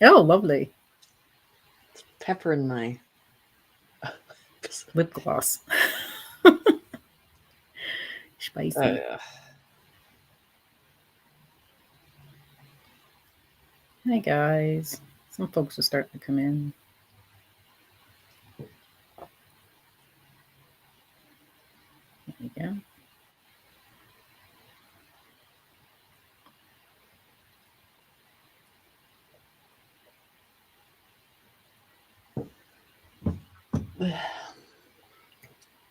Oh, lovely. Pepper in my Lip gloss. Spicy. Hi, guys. Some folks are starting to come in. There you go.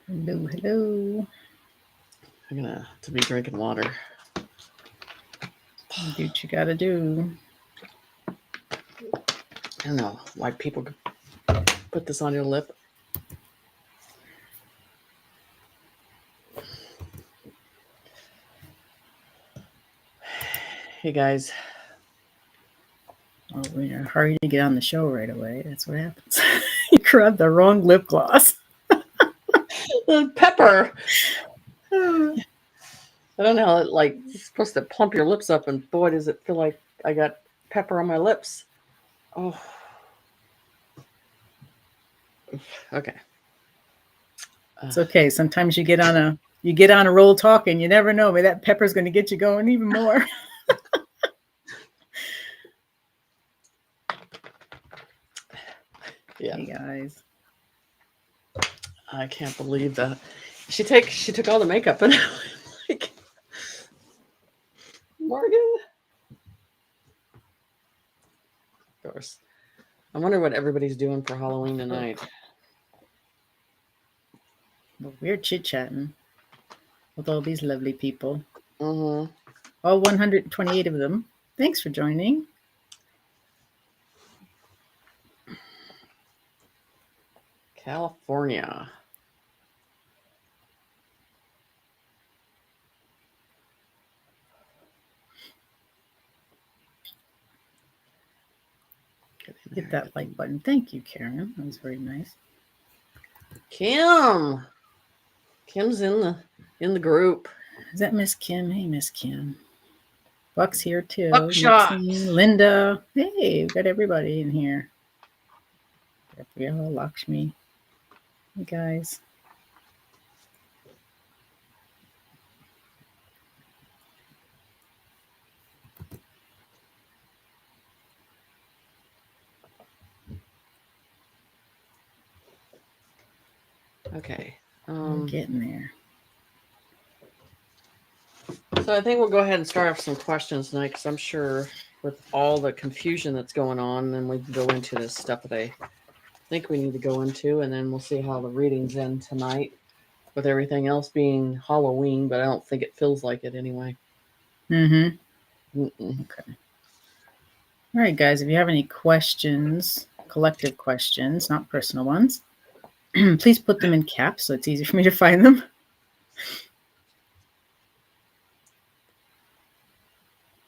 Hello, hello. I'm gonna to be drinking water. Do what you gotta do. I don't know why people put this on your lip. Hey guys. Oh, we're in a hurry to get on the show right away. That's what happens. You grabbed the wrong lip gloss. Pepper. I don't know. Like, it's supposed to plump your lips up, and boy, does it feel like I got pepper on my lips. Oh. Okay. It's okay. Sometimes you get on a roll talking. You never know. Maybe that pepper's going to get you going even more. Yeah. Hey guys. I can't believe that she took all the makeup and like Morgan. Of course. I wonder what everybody's doing for Halloween tonight. Well, we're chit-chatting with all these lovely people. Mm-hmm. All 128 of them. Thanks for joining. California. Hit that like button. Thank you, Karen. That was very nice. Kim. Kim's in the group. Is that Miss Kim? Hey, Miss Kim. Buck's here too. Buckshot. Maxine, Linda. Hey, we've got everybody in here. Gabriella, Lakshmi. Hey, guys. Okay. We're getting there. So I think we'll go ahead and start off some questions tonight, because I'm sure with all the confusion that's going on, then we can go into this stuff that I think we need to go into, and then we'll see how the readings end tonight, with everything else being Halloween, but I don't think it feels like it anyway. Mm-hmm. Okay. All right, guys, if you have any questions, collective questions, not personal ones, please put them in caps so it's easy for me to find them.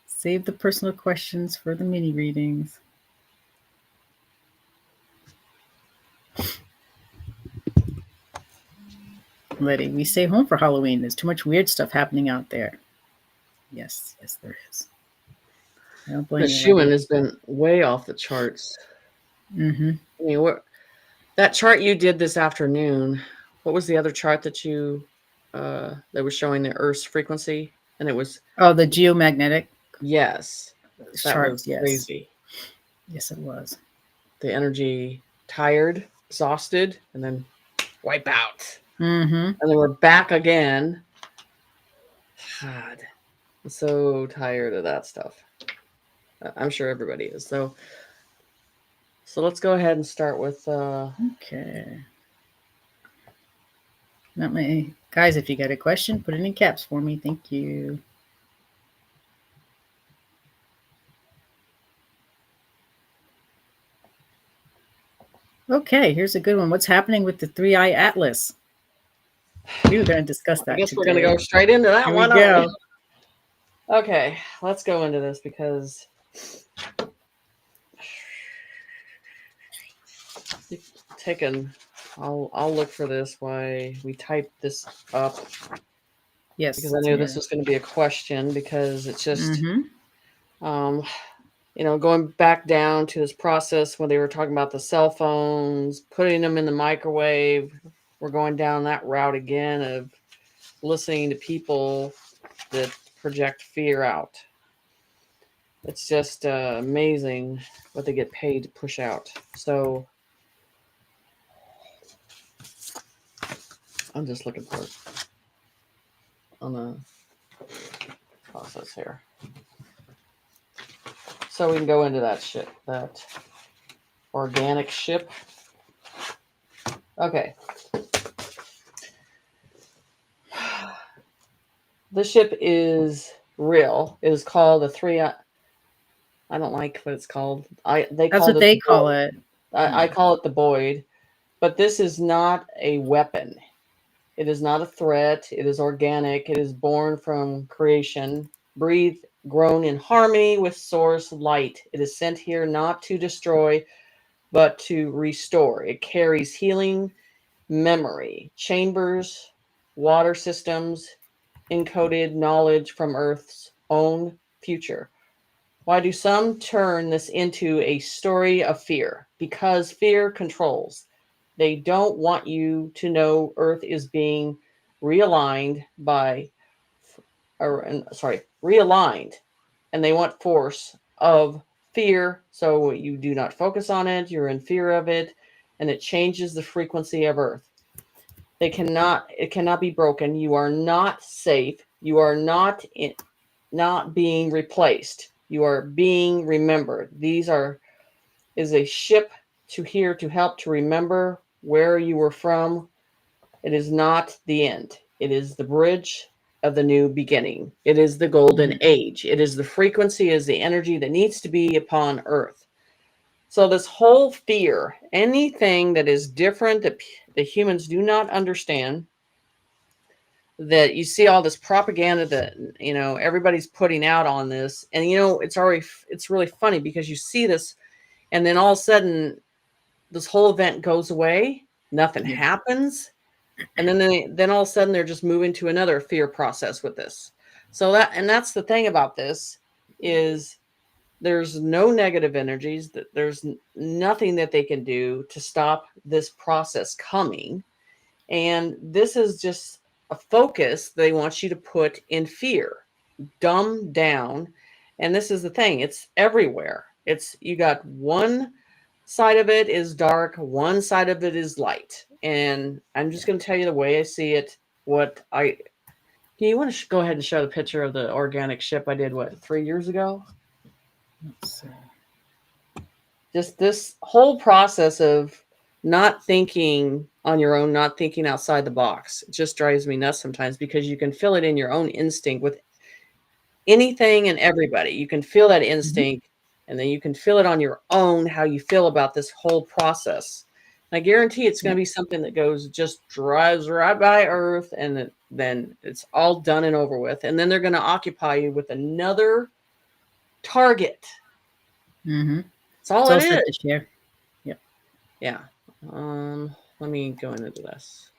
Save the personal questions for the mini readings. Letty, we stay home for Halloween. There's too much weird stuff happening out there. Yes, there is. I don't blame The you. Schumann has been way off the charts. Mm-hmm. I mean, that chart you did this afternoon, what was the other chart that you that was showing the Earth's frequency? And it was the geomagnetic. Yes, that chart. was Yes, crazy. Yes, it was. The energy tired, exhausted, and then wipe out. Mm-hmm. And then we're back again. God, I'm so tired of that stuff. I'm sure everybody is. So let's go ahead and start with. Okay. Not my guys. If you got a question, put it in caps for me. Thank you. Okay, here's a good one. What's happening with the 3-eye atlas? We were going to discuss that. I guess today. we're going to go straight into that one. Here we go. Okay, let's go into this, because I'll look for this while we type this up. Yes, because I knew this was going to be a question, because it's just going back down to this process when they were talking about the cell phones, putting them in the microwave. We're going down that route again of listening to people that project fear out. It's just amazing what they get paid to push out. So I'm just looking for it on the process here. So we can go into that ship, that organic ship. Okay. This ship is real. It is called the three. I don't like what it's called. They That's called what it they the call void. it. I call it the void. But this is not a weapon. It is not a threat. It is organic. It is born from creation, breathed, grown in harmony with source light. It is sent here not to destroy, but to restore. It carries healing, memory, chambers, water systems, encoded knowledge from Earth's own future. Why do some turn this into a story of fear? Because fear controls. They don't want you to know Earth is being realigned realigned, and they want force of fear. So you do not focus on it. You're in fear of it, and it changes the frequency of Earth. It cannot be broken. You are not safe. You are not being replaced. You are being remembered. Is a ship to here to help to remember where you were from. It is not the end. It is the bridge of the new beginning. It is the golden age. It is the frequency, is the energy that needs to be upon Earth. So this whole fear, anything that is different that the humans do not understand, that you see all this propaganda that everybody's putting out on this, and it's really funny because you see this, and then all of a sudden this whole event goes away, nothing happens, and then all of a sudden they're just moving to another fear process with this. So that's the thing about this is there's no negative energies, that there's nothing that they can do to stop this process coming, and this is just a focus they want you to put in fear, dumb down. And this is the thing, it's everywhere. You got one side of it is dark, one side of it is light. And I'm just going to tell you the way I see it. You want to go ahead and show the picture of the organic ship I did 3 years ago? Let's see. Just this whole process of not thinking on your own, not thinking outside the box. It just drives me nuts sometimes because you can feel it in your own instinct with anything and everybody. You can feel that instinct, and then you can feel it on your own, how you feel about this whole process. I guarantee it's going to be something that just drives right by Earth, and then it's all done and over with. And then they're going to occupy you with another target. That's all it is. To share. Yep. Yeah. Let me go into this.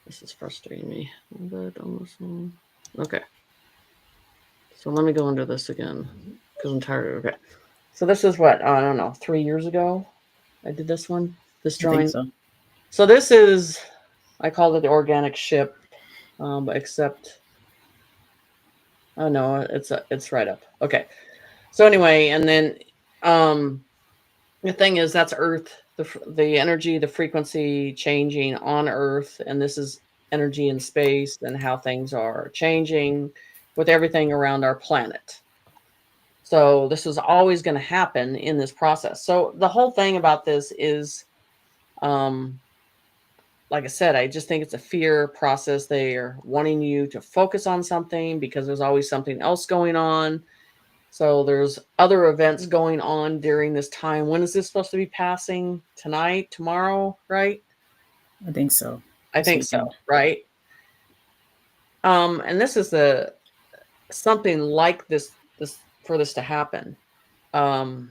This is frustrating me. But almost. Okay. So let me go into this again because I'm tired. Okay. So this is what, I don't know, 3 years ago I did this one, this drawing. I think so. So this is, I called it the organic ship, except, oh no, it's right up. Okay. So anyway, and then the thing is, that's Earth, the energy, the frequency changing on Earth, and this is energy in space and how things are changing with everything around our planet. So this is always going to happen in this process. So the whole thing about this is, like I said, I just think it's a fear process. They are wanting you to focus on something because there's always something else going on. So there's other events going on during this time. When is this supposed to be passing? Tonight, tomorrow, right? I think so. I think so, right? And this is something like this for this to happen. To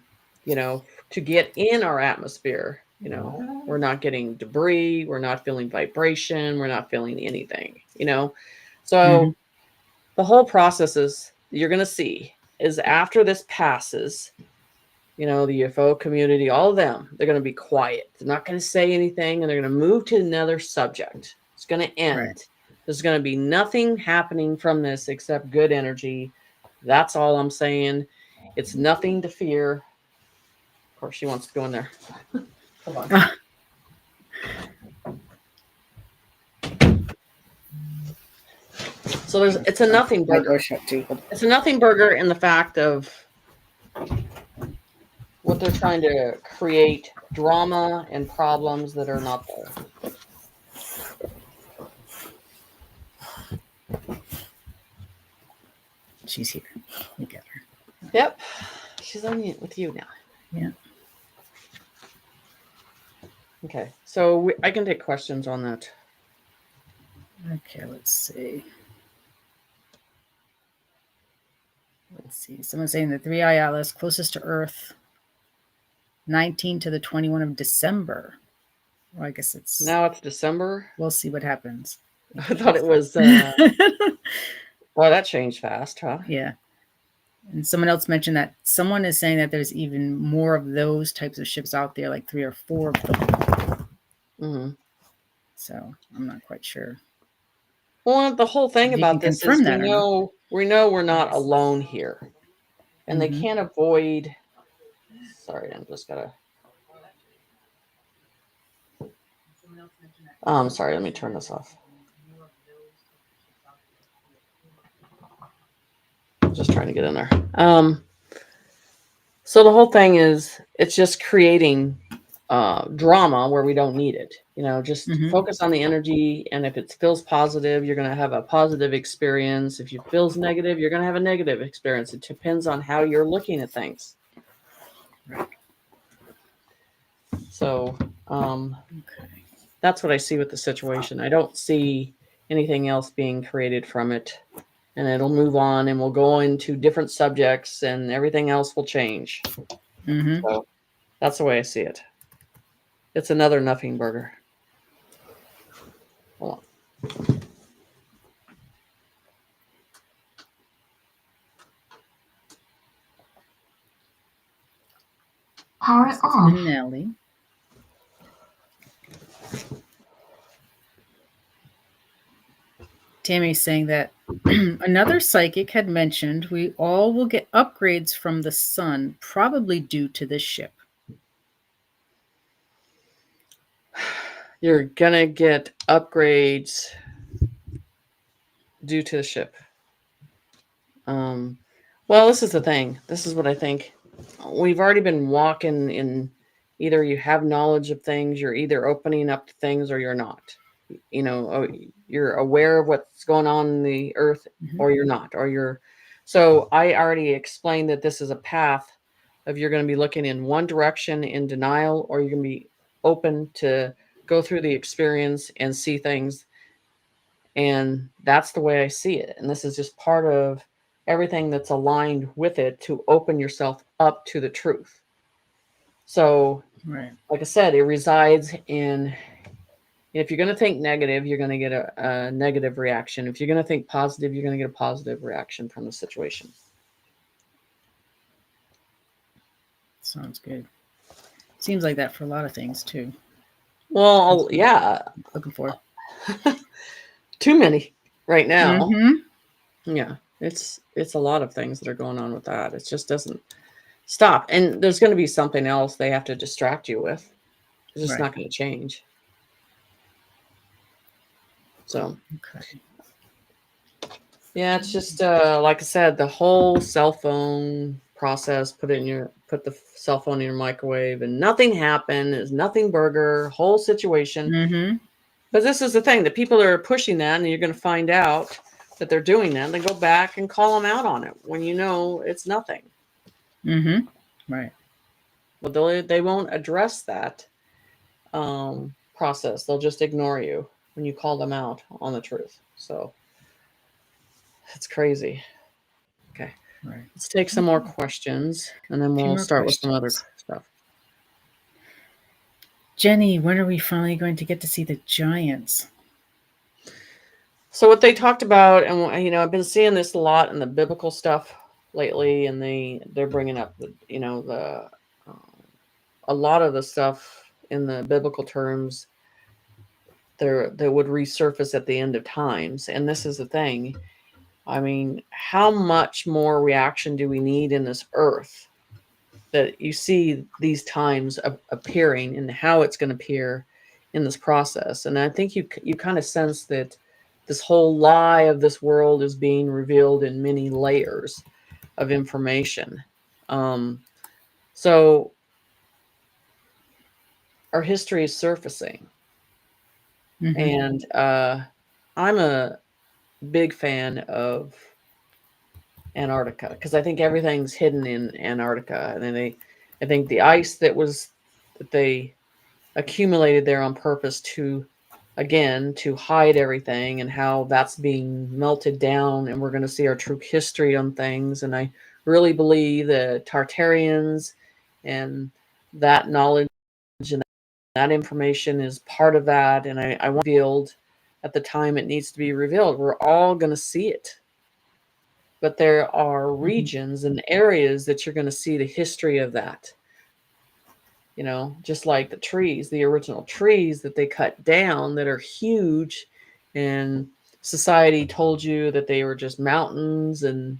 get in our atmosphere, we're not getting debris, we're not feeling vibration, we're not feeling anything, So the whole process is you're going to see is after this passes, the UFO community, all of them, they're going to be quiet. They're not going to say anything, and they're going to move to another subject. It's going to end. Right. There's going to be nothing happening from this except good energy. That's all I'm saying. It's nothing to fear. Of course, she wants to go in there. Come on. So it's a nothing burger. It's a nothing burger in the fact of what they're trying to create drama and problems that are not there. She's here. We get her. Yep. She's on mute with you now. Yeah. Okay. So I can take questions on that. Okay, let's see. Someone's saying the 3i Atlas closest to Earth, 19 to the 21 of December. Well, I guess it's now it's December. We'll see what happens. I thought it was. Well, that changed fast, huh? Yeah. And someone else mentioned that someone is saying that there's even more of those types of ships out there, like 3 or 4 of them. Mm-hmm. So I'm not quite sure. Well, the whole thing about this is we know we're not alone here, and they can't avoid. Sorry, I'm just gotta. Sorry, let me turn this off. I'm just trying to get in there. So the whole thing is it's just creating drama where we don't need it. Just focus on the energy, and if it feels positive, you're going to have a positive experience. If it feels negative, you're going to have a negative experience. It depends on how you're looking at things. So that's what I see with the situation. I don't see anything else being created from it, and it'll move on, and we'll go into different subjects, and everything else will change. So that's the way I see it. It's another nothing burger. Hold on. Power off. Nelly. Tammy's saying that another psychic had mentioned we all will get upgrades from the sun, probably due to this ship. You're going to get upgrades due to the ship. Well, this is the thing. This is what I think. We've already been walking in either you have knowledge of things, you're either opening up to things, or you're not. You're aware of what's going on in the earth, or you're not, or you're. So I already explained that this is a path of you're going to be looking in one direction in denial, or you're going to be open to go through the experience and see things. And that's the way I see it. And this is just part of everything that's aligned with it to open yourself up to the truth. So, like I said, it resides in, if you're going to think negative, you're going to get a negative reaction. If you're going to think positive, you're going to get a positive reaction from the situation. Sounds good. Seems like that for a lot of things too. Well, yeah. Looking for too many right now. Yeah, it's a lot of things that are going on with that. It just doesn't stop, and there's going to be something else they have to distract you with. It's just not going to change. So, yeah, it's just like I said, the whole cell phone process. Put the cell phone in your microwave, and nothing happened. It's nothing burger. Whole situation. But this is the thing that people are pushing that, and you're going to find out that they're doing that. Then go back and call them out on it when you know it's nothing. Right. But they won't address that process. They'll just ignore you when you call them out on the truth. So it's crazy. Okay. Right. Let's take some more questions, and then we'll start with some other stuff. Jenny, when are we finally going to get to see the giants? So what they talked about, and I've been seeing this a lot in the biblical stuff lately, and they're bringing up a lot of the stuff in the biblical terms that would resurface at the end of times. And this is the thing. I mean, how much more reaction do we need in this earth that you see these times appearing and how it's going to appear in this process? And I think you kind of sense that this whole lie of this world is being revealed in many layers of information. So our history is surfacing, and I'm a big fan of Antarctica because I think everything's hidden in Antarctica, and then I think the ice that they accumulated there on purpose to hide everything, and how that's being melted down, and we're going to see our true history on things. And I really believe the Tartarians and that knowledge and that information is part of that, and I want it revealed at the time it needs to be revealed. We're all going to see it, but there are regions and areas that you're going to see the history of that. Just like the trees, the original trees that they cut down that are huge, and society told you that they were just mountains, and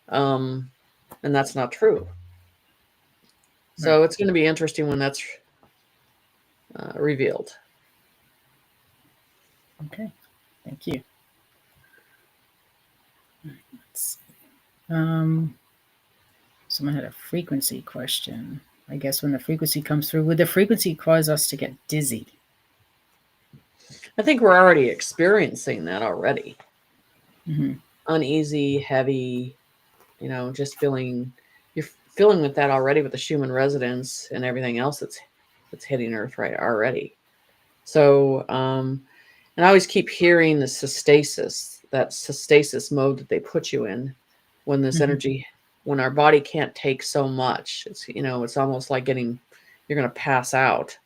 that's not true. So it's going to be interesting when that's revealed. Okay, thank you. Someone had a frequency question. I guess when the frequency comes through, would the frequency cause us to get dizzy? I think we're already experiencing that already. Uneasy, heavy, just you're feeling with that already with the Schumann resonance and everything else that's hitting Earth right already. So, and I always keep hearing the that stasis mode that they put you in when this energy, when our body can't take so much. It's almost like you're going to pass out.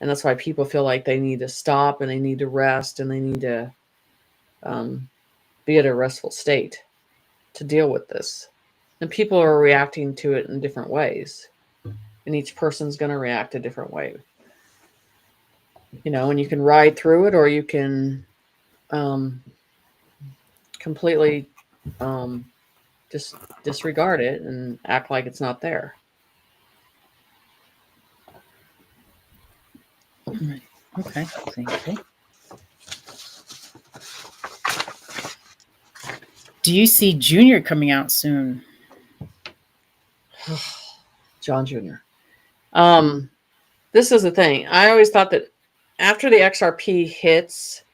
And that's why people feel like they need to stop, and they need to rest, and they need to be at a restful state to deal with this. And people are reacting to it in different ways. And each person's going to react a different way. And you can ride through it, or you can completely just disregard it and act like it's not there. Okay, thank you. Do you see Junior coming out soon? John Jr. This is the thing. I always thought that after the XRP hits,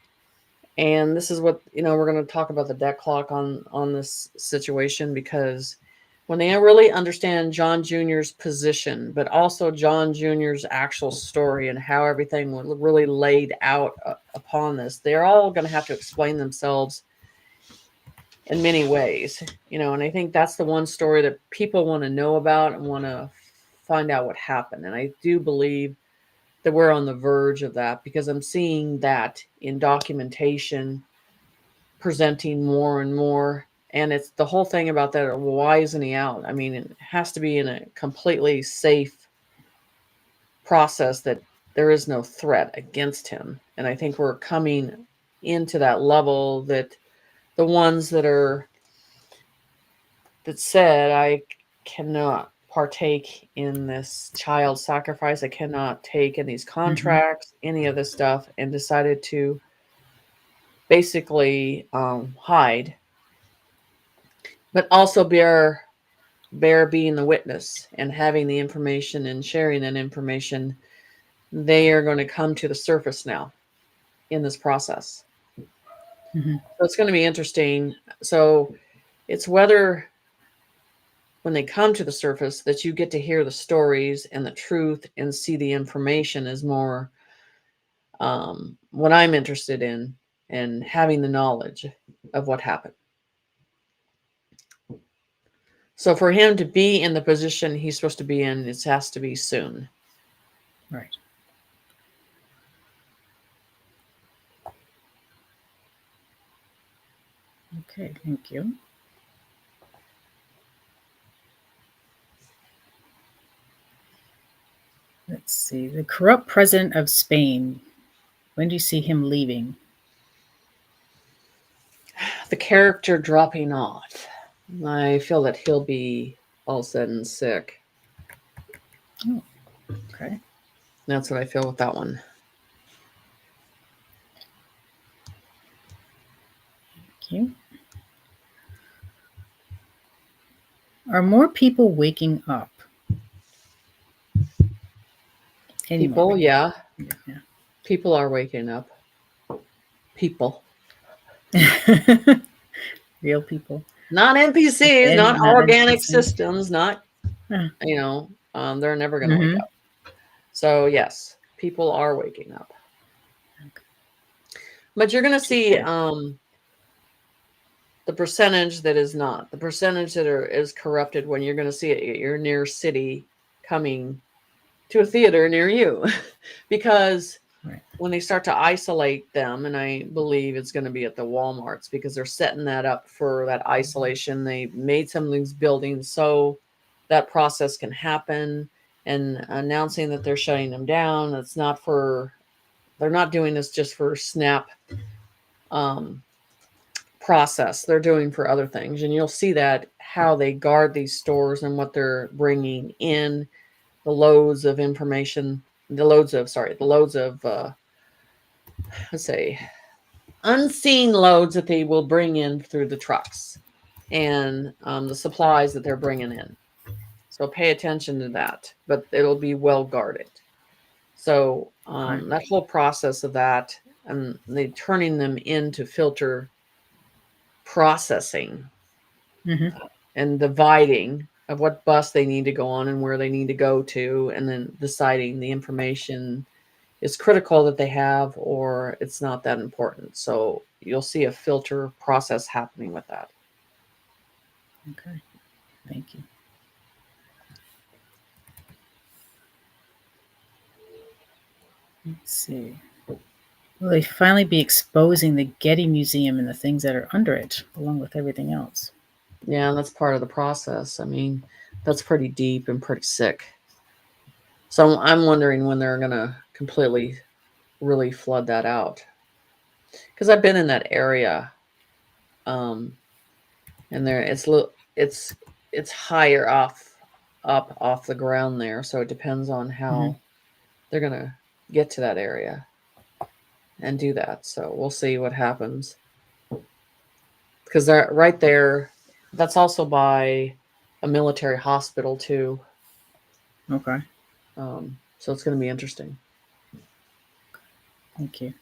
and this is what, we're going to talk about the debt clock on this situation, because when they really understand John Jr.'s position, but also John Jr.'s actual story and how everything was really laid out upon this, they're all going to have to explain themselves in many ways, and I think that's the one story that people want to know about and want to find out what happened. And I do believe that we're on the verge of that, because I'm seeing that in documentation presenting more and more. And it's the whole thing about that, why isn't he out? I mean, it has to be in a completely safe process that there is no threat against him. And I think we're coming into that level that the ones that said, I cannot partake in this child sacrifice, I cannot take in these contracts, any of this stuff, and decided to basically hide, but also bear being the witness and having the information and sharing that information. They are going to come to the surface now in this process. So it's going to be interesting. So it's whether when they come to the surface that you get to hear the stories and the truth and see the information is more what I'm interested in, and having the knowledge of what happened. So for him to be in the position he's supposed to be in, it has to be soon. Right. Okay, thank you. Let's see. The corrupt president of Spain. When do you see him leaving? The character dropping off. I feel that he'll be all said and sick. Oh, okay. That's what I feel with that one. Thank you. Are more people waking up? Any more People, yeah. Yeah. People are waking up. People. Real people. Not NPCs, And not not organic NPCs. systems, not, Huh. they're never going to wake up. So, yes, people are waking up. Okay. But you're going to see Yeah. the percentage that is not, the percentage that is corrupted when you're going to see it at your near city coming to a theater near you. Because Right. when they start to isolate them, and I believe it's going to be at the Walmarts because they're setting that up for that isolation. They made some of these buildings so that process can happen, and announcing that they're shutting them down. It's not for, they're not doing this just for snap process. They're doing for other things. And you'll see that how they guard these stores and what they're bringing in, the loads of information, the loads of let's say unseen loads that they will bring in through the trucks, and the supplies that they're bringing in. So pay attention to that, but it'll be well guarded. So Okay. that whole process of that, and they turning them into filter processing Mm-hmm. and dividing of what bus they need to go on and where they need to go to, and then deciding the information is critical that they have or it's not that important. So you'll see a filter process happening with that. Okay. Thank you. Let's see. Will they finally be exposing the Getty Museum and the things that are under it, along with everything else? Yeah, that's part of the process. I mean, that's pretty deep and pretty sick. So I'm wondering when they're going to completely really flood that out. Because I've been in that area, um, and there it's higher up off the ground there, so it depends on how they're going to get to that area and do that. So we'll see what happens. Because they're right there. That's also by a military hospital too. Okay. So it's going to be interesting. Thank you.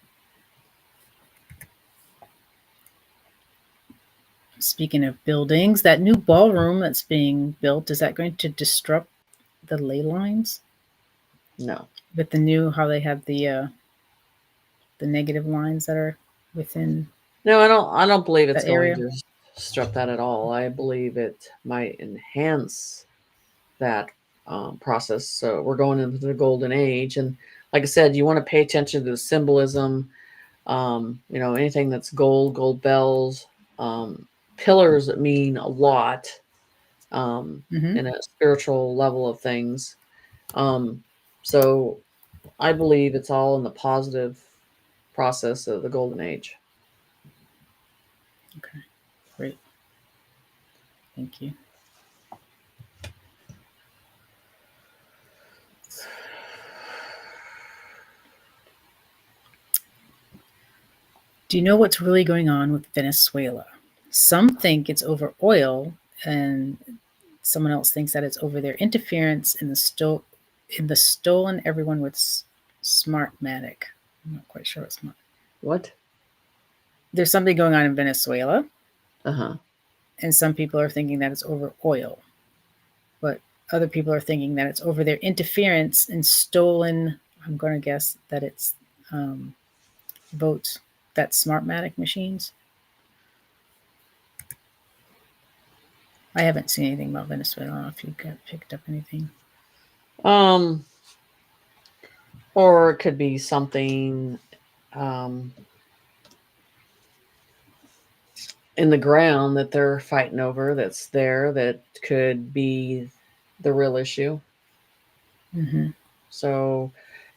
Speaking of buildings, that new ballroom that's being built, is that going to disrupt the ley lines? No, With the new, how they have the negative lines that are within no, I don't believe it's that going area? to disrupt that at all. I believe it might enhance that process. So we're going into the golden age, and like I said, you want to pay attention to the symbolism. Anything that's gold bells, pillars that mean a lot Mm-hmm. in a spiritual level of things. So I believe it's all in the positive process of the golden age. Okay. Great. Thank you. Do you know what's really going on with Venezuela? Some think it's over oil, and someone else thinks that it's over their interference in the stolen everyone with Smartmatic. I'm not quite sure what smart. What? There's something going on in Venezuela, Uh-huh. and some people are thinking that it's over oil, but other people are thinking that it's over their interference in stolen. I'm going to guess that it's votes, that Smartmatic machines. I haven't seen anything about Venezuela. I don't know if you got picked up anything. Um, or it could be something in the ground that they're fighting over that's there that could be the real issue. Mm-hmm. So,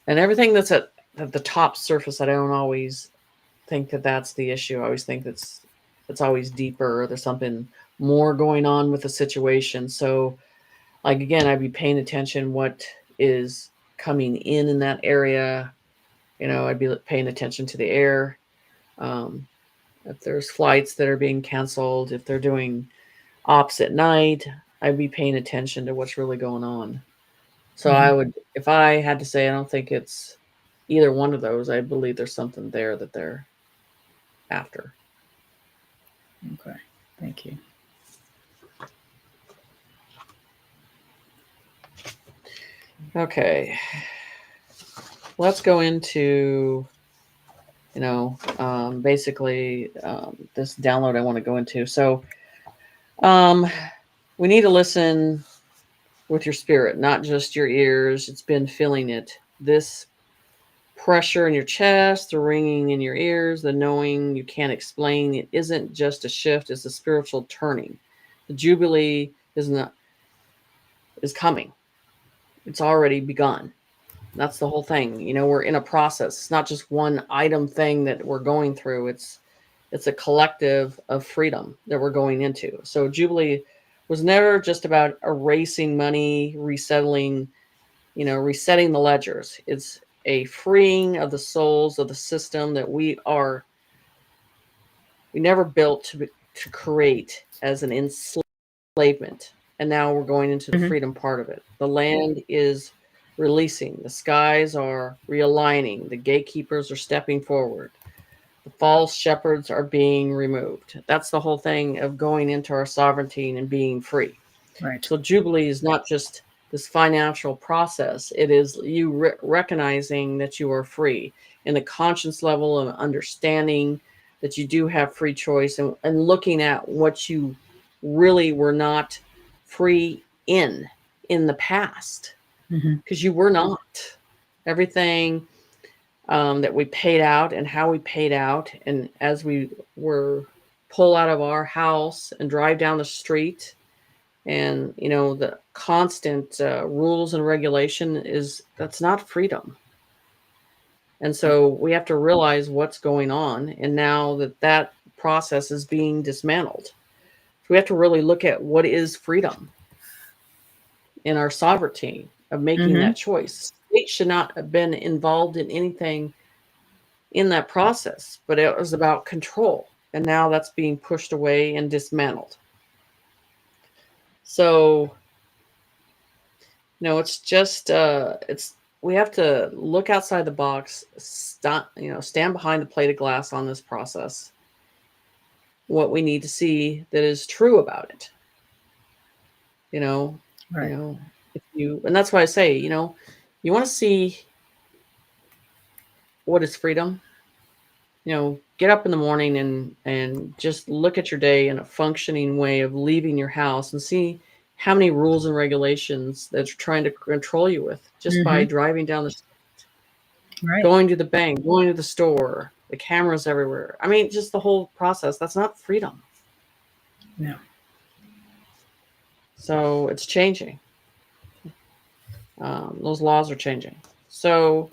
and everything that's at the top surface, I don't always think that that's the issue. I always think it's always deeper. Or there's something more going on with the situation. So, like again, I'd be paying attention what is coming in that area. You know, I'd be paying attention to the air. If there's flights that are being canceled, if they're doing ops at night, I'd be paying attention to what's really going on. So Mm-hmm. I would, if I had to say, I don't think it's either one of those. I believe there's something there that they're after. Okay. Thank you. Okay. Let's go into, basically this download I want to go into. So we need to listen with your spirit, not just your ears. It's been feeling it. This pressure in your chest, the ringing in your ears, the knowing you can't explain. It isn't just a shift, it's a spiritual turning. The Jubilee is coming. It's already begun. That's the whole thing. We're in a process. It's not just one item thing that we're going through. It's a collective of freedom that we're going into. So Jubilee was never just about erasing money, resetting the ledgers. It's a freeing of the souls of the system that we never built to create as an enslavement. And now we're going into the freedom part of it. The land is releasing. The skies are realigning. The gatekeepers are stepping forward. The false shepherds are being removed. That's the whole thing of going into our sovereignty and being free. Right. So Jubilee is not just this financial process. It is you recognizing that you are free in the conscious level of understanding that you do have free choice and looking at what you really were not free in the past, because you were not. Everything that we paid out and how we paid out, and as we were pull out of our house and drive down the street, and the constant rules and regulation that's not freedom. And so we have to realize what's going on, and now that process is being dismantled, so we have to really look at what is freedom in our sovereignty of making that choice. The state should not have been involved in anything in that process, but it was about control, and now that's being pushed away and dismantled. So it's just we have to look outside the box, stand behind the plate of glass on this process, what we need to see that is true about it. Right. And that's why I say, you want to see what is freedom. Get up in the morning and just look at your day in a functioning way of leaving your house and see how many rules and regulations that you're trying to control you with just by driving down the street, going to the bank, going to the store, the cameras everywhere. I mean, just the whole process. That's not freedom. No. So it's changing. Those laws are changing. So,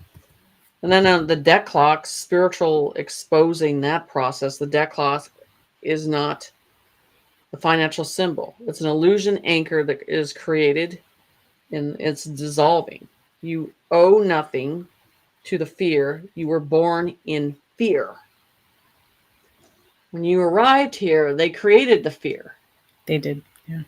and then the debt clock, spiritual exposing that process. The debt clock is not the financial symbol. It's an illusion anchor that is created and it's dissolving. You owe nothing to the fear. You were born in fear. When you arrived here, they created the fear. They did. Yeah.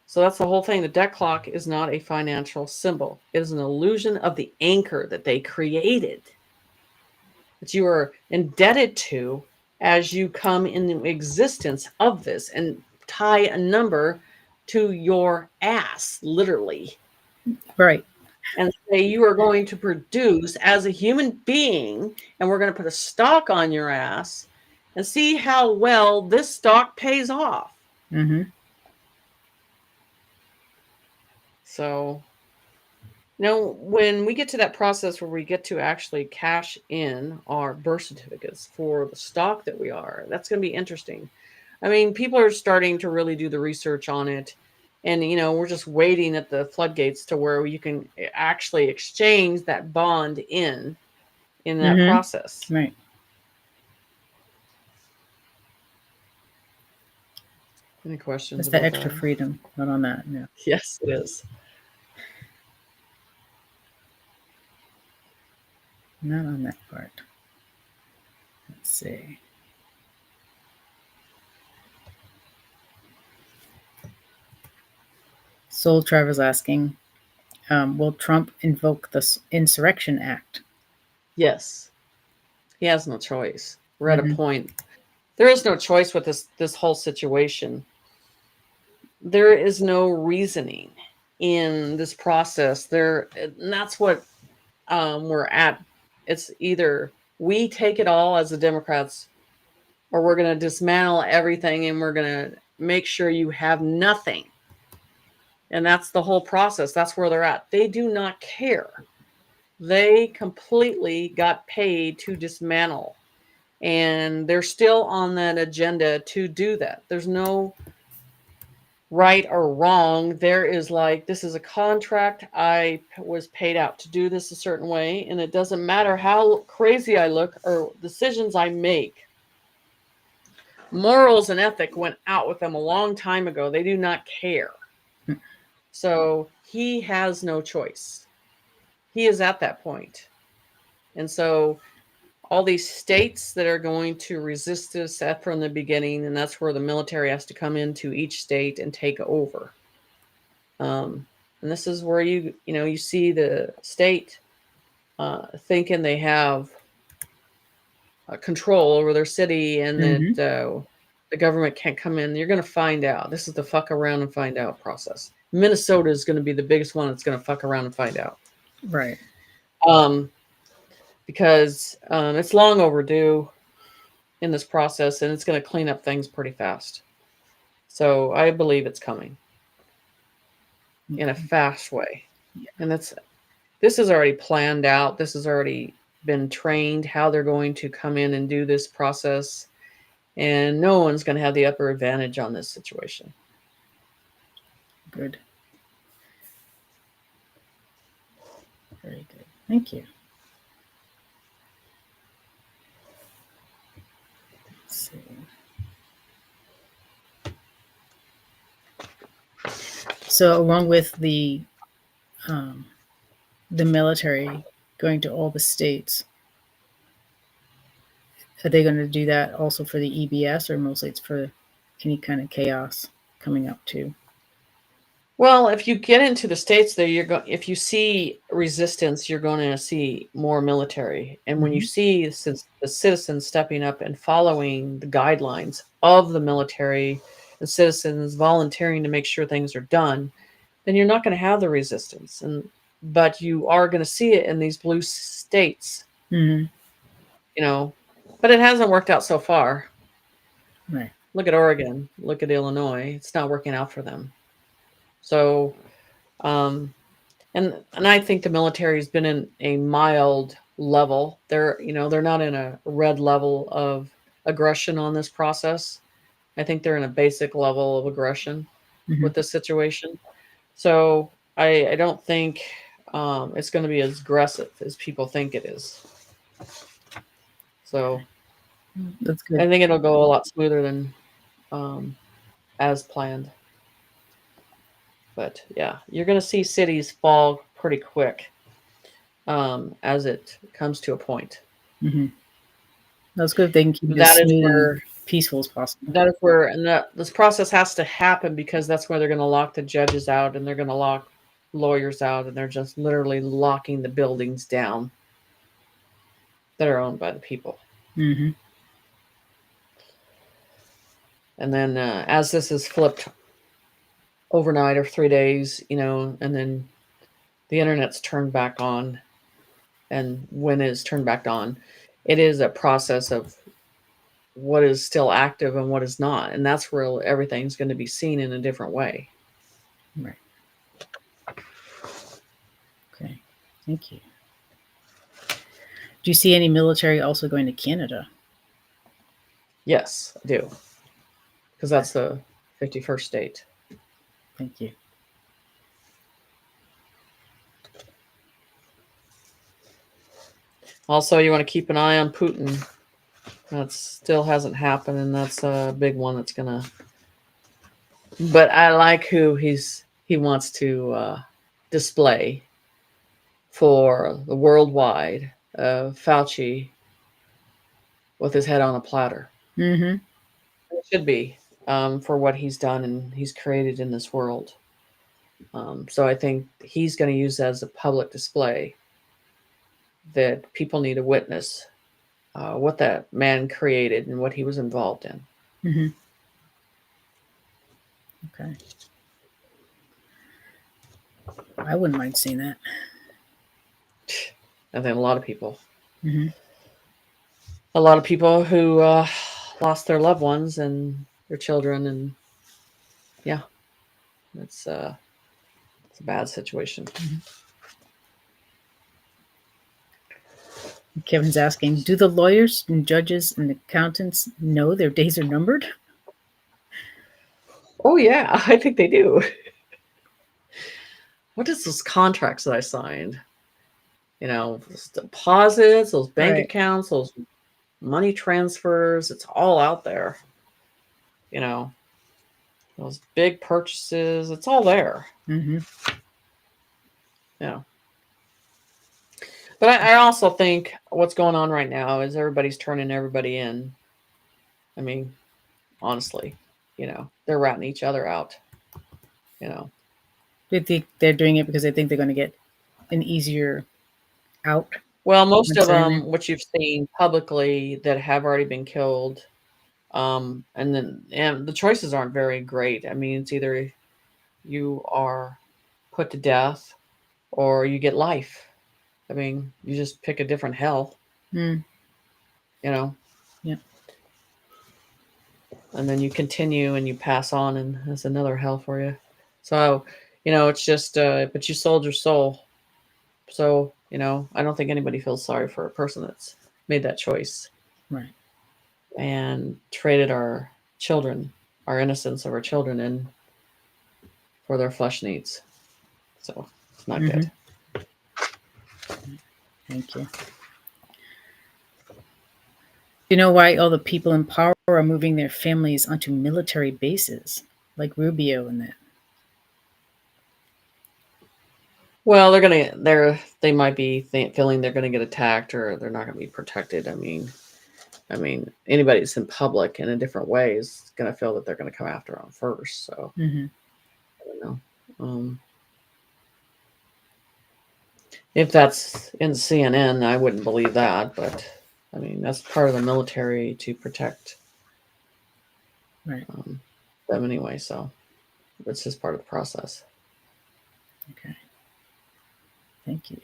So that's the whole thing. The debt clock is not a financial symbol. It is an illusion of the anchor that they created, that you are indebted to as you come in existence of this, and tie a number to your ass, literally. Right. And say you are going to produce as a human being, and we're going to put a stock on your ass and see how well this stock pays off. So when we get to that process where we get to actually cash in our birth certificates for the stock that we are, that's going to be interesting. I mean, people are starting to really do the research on it. And, we're just waiting at the floodgates to where you can actually exchange that bond in that process. Right. Any questions That's that about extra that? freedom. Not on that. No. Yes, it is. Not on that part. Let's see. Soul Trevor's asking, will Trump invoke the Insurrection Act? Yes. He has no choice. We're at a point. There is no choice with this whole situation. There is no reasoning in this process. And that's what we're at. It's either we take it all as the Democrats, or we're going to dismantle everything and we're going to make sure you have nothing. And that's the whole process. That's where they're at. They do not care. They completely got paid to dismantle. And they're still on that agenda to do that. There's no right or wrong. There is this is a contract. I was paid out to do this a certain way. And it doesn't matter how crazy I look or decisions I make. Morals and ethic went out with them a long time ago. They do not care. So he has no choice. He is at that point. And so all these states that are going to resist this from the beginning, and that's where the military has to come into each state and take over. And this is where you see the state thinking they have control over their city, and that the government can't come in. You're going to find out. This is the fuck around and find out process. Minnesota is going to be the biggest one that's going to fuck around and find out. Right. Because it's long overdue in this process, and it's going to clean up things pretty fast. So I believe it's coming in a fast way. Yeah. And this is already planned out. This has already been trained how they're going to come in and do this process. And no one's going to have the upper advantage on this situation. Good. Very good. Thank you. Let's see. So along with the military going to all the states, are they going to do that also for the EBS, or mostly it's for any kind of chaos coming up too? Well, if you get into the states there, if you see resistance, you're going to see more military. And when you see the citizens stepping up and following the guidelines of the military, the citizens volunteering to make sure things are done, then you're not going to have the resistance. But you are going to see it in these blue states. But it hasn't worked out so far. Right. Look at Oregon. Look at Illinois. It's not working out for them. So, and I think the military has been in a mild level. They're not in a red level of aggression on this process. I think they're in a basic level of aggression with this situation. So I don't think it's going to be as aggressive as people think it is. So that's good. I think it'll go a lot smoother than as planned. But yeah, you're going to see cities fall pretty quick as it comes to a point. That's good if they can keep it as smooth and peaceful as possible. That is where, this process has to happen, because that's where they're going to lock the judges out, and they're going to lock lawyers out, and they're just literally locking the buildings down that are owned by the people. And then as this is flipped overnight or 3 days, and then the internet's turned back on, and when it is turned back on, it is a process of what is still active and what is not. And that's where everything's going to be seen in a different way. Right. Okay. Thank you. Do you see any military also going to Canada? Yes, I do. Because that's the 51st state. Thank you. Also, you want to keep an eye on Putin. That still hasn't happened, and that's a big one that's gonna. But I like who he wants to display for the worldwide. Fauci with his head on a platter. Mm-hmm. It should be for what he's done and he's created in this world. So I think he's going to use that as a public display that people need to witness what that man created and what he was involved in. Mm-hmm. Okay. I wouldn't mind seeing that. I think a lot of people. Mm-hmm. A lot of people who lost their loved ones and their children, and yeah, it's a bad situation. Mm-hmm. Kevin's asking, do the lawyers and judges and accountants know their days are numbered? Oh yeah, I think they do. What is those contracts that I signed? Those deposits, those bank accounts, those money transfers, it's all out there. Those big purchases, it's all there. Mm-hmm. Yeah. But I also think what's going on right now is everybody's turning everybody in. I mean, honestly, they're ratting each other out. They think they're doing it because they think they're going to get an easier out. Well, most of them, what you've seen publicly that have already been killed, and the choices aren't very great. I mean, it's either you are put to death or you get life. I mean, you just pick a different hell. Mm. Yeah. And then you continue and you pass on, and that's another hell for you. So, it's just, but you sold your soul. So, I don't think anybody feels sorry for a person that's made that choice. Right. And traded our children, our innocence of our children in for their flesh needs. So it's not good. Thank you. Do you know why all the people in power are moving their families onto military bases, like Rubio and that? Well, they might be feeling they're going to get attacked or they're not going to be protected. I mean, anybody that's in public in a different way is going to feel that they're going to come after them first. So I don't know. If that's in CNN, I wouldn't believe that, but I mean, that's part of the military to protect them anyway. So it's just part of the process. Okay. Thank you.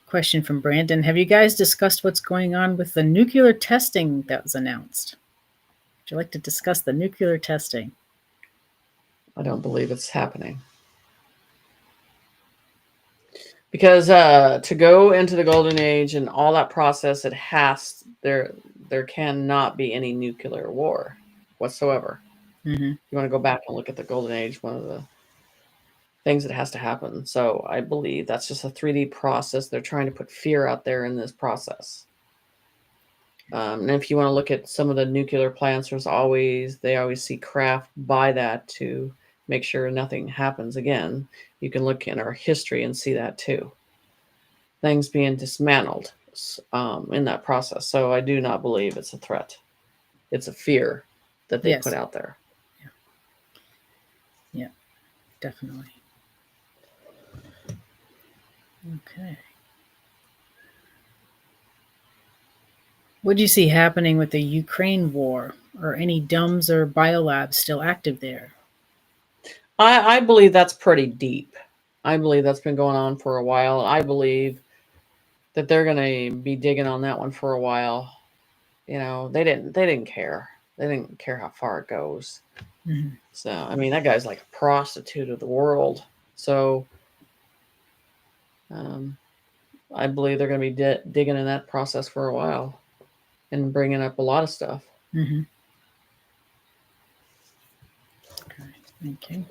Question from Brandon. Have you guys discussed what's going on with the nuclear testing that was announced? Would you like to discuss the nuclear testing? I don't believe it's happening. Because to go into the golden age and all that process, there cannot be any nuclear war whatsoever. Mm-hmm. You want to go back and look at the golden age, one of the things that has to happen. So I believe that's just a 3D process. They're trying to put fear out there in this process. And if you want to look at some of the nuclear plants, they always see craft by that to make sure nothing happens again. You can look in our history and see that too. Things being dismantled in that process. So I do not believe it's a threat. It's a fear that they put out there. Yeah, definitely. Okay. What do you see happening with the Ukraine war? Are any DUMBs or biolabs still active there? I believe that's pretty deep. I believe that's been going on for a while. I believe that they're going to be digging on that one for a while. They didn't care. They didn't care how far it goes. Mm-hmm. So, I mean, that guy's like a prostitute of the world. So I believe they're going to be digging in that process for a while and bringing up a lot of stuff. Mm-hmm. Okay, thank you.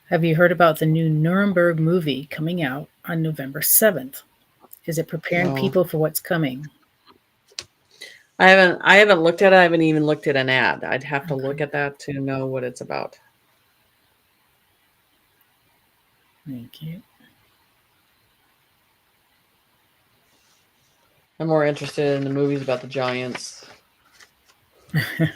Have you heard about the new Nuremberg movie coming out on November 7th? Is it preparing No. people for what's coming? I haven't looked at it. I haven't even looked at an ad. I'd have to Okay. look at that to know what it's about. Thank you. I'm more interested in the movies about the giants and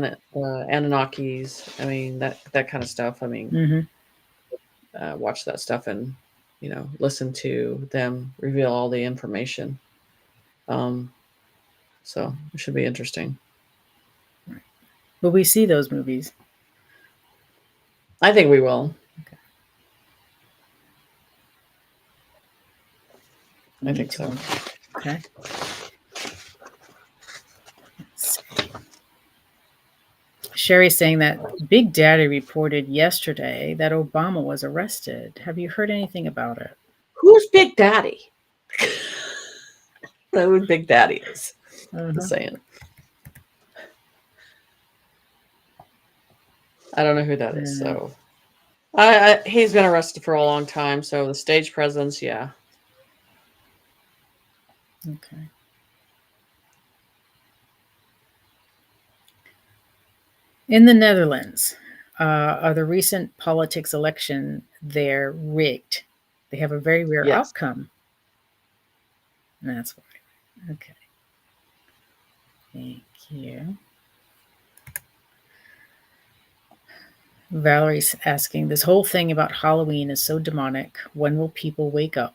the Anunnakis. I mean, that kind of stuff. I mean, Mm-hmm. watch that stuff and listen to them reveal all the information. So it should be interesting. Will we see those movies? I think we will. Okay. I think so. Okay. Sherry's saying that Big Daddy reported yesterday that Obama was arrested. Have you heard anything about it? Who's Big Daddy? That who Big Daddy is. Just saying. I don't know who that is. So he's been arrested for a long time. So the stage presence, yeah. Okay. In the Netherlands, are the recent politics election there rigged? They have a very rare outcome. That's why. Okay. Thank you. Valerie's asking, this whole thing about Halloween is so demonic. When will people wake up?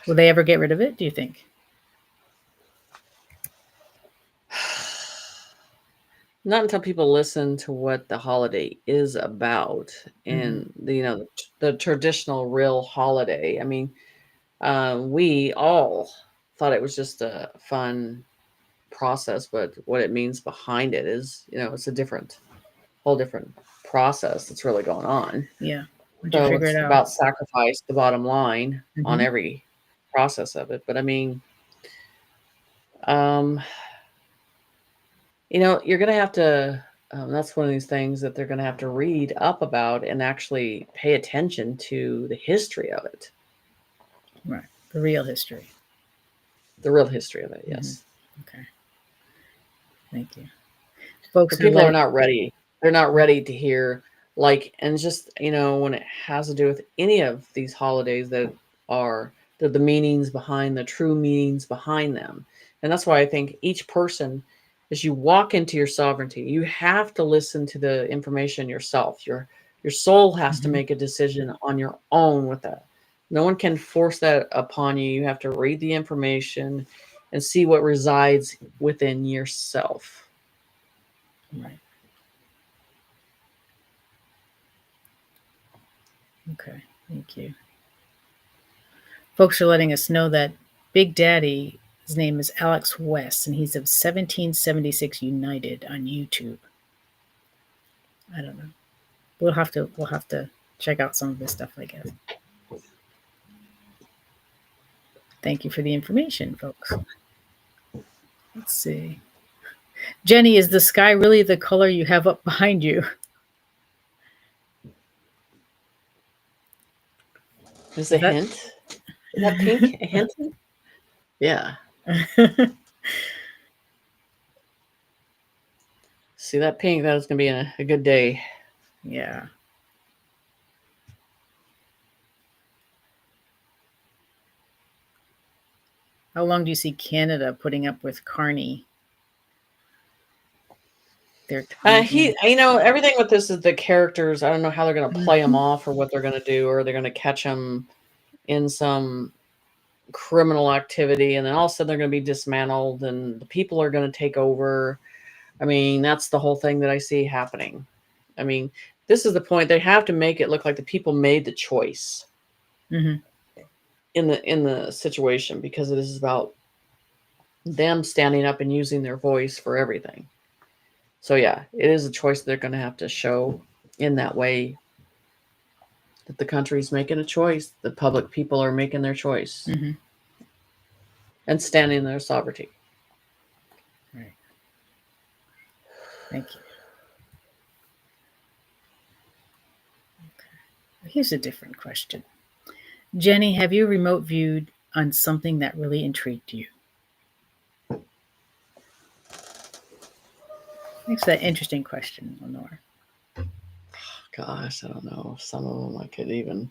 Will they ever get rid of it, do you think? Not until people listen to what the holiday is about and the traditional real holiday. I mean, we all thought it was just a fun process, but what it means behind it is, it's a whole different process that's really going on. Yeah. So it's about sacrifice, the bottom line on every process of it. But I mean, you're going to have to, that's one of these things that they're going to have to read up about and actually pay attention to the history of it. Right. The real history. The real history of it, yes. Okay. Thank you. Folks, people are not ready. They're not ready to hear, and just, when it has to do with any of these holidays that are the meanings behind, the true meanings behind them. And that's why I think each person, as you walk into your sovereignty, you have to listen to the information yourself. Your soul has to make a decision on your own with that. No one can force that upon you. You have to read the information and see what resides within yourself. Right. Okay. Thank you. Folks are letting us know that Big Daddy, his name is Alex West, and he's of 1776 United on YouTube. I don't know. We'll have to check out some of his stuff, I guess. Thank you for the information, folks. Let's see. Jenny, is the sky really the color you have up behind you? Is a hint? Is that pink? A hint? Yeah. See that pink? That is going to be a good day. Yeah. How long do you see Canada putting up with Carney? Everything with this is the characters. I don't know how they're going to play them off or what they're going to do, or they're going to catch them in some criminal activity, and then all of a sudden they're going to be dismantled and the people are going to take over. I mean, that's the whole thing that I see happening. I mean, this is the point. They have to make it look like the people made the choice in the situation, because it is about them standing up and using their voice for everything. So yeah, it is a choice they're going to have to show in that way, that the country's making a choice, the public people are making their choice, Mm-hmm. and standing their sovereignty. Right. Thank you. Okay. Here's a different question. Jenny, have you remote viewed on something that really intrigued you? It's an interesting question, Lenore. Gosh, I don't know. Some of them I could even.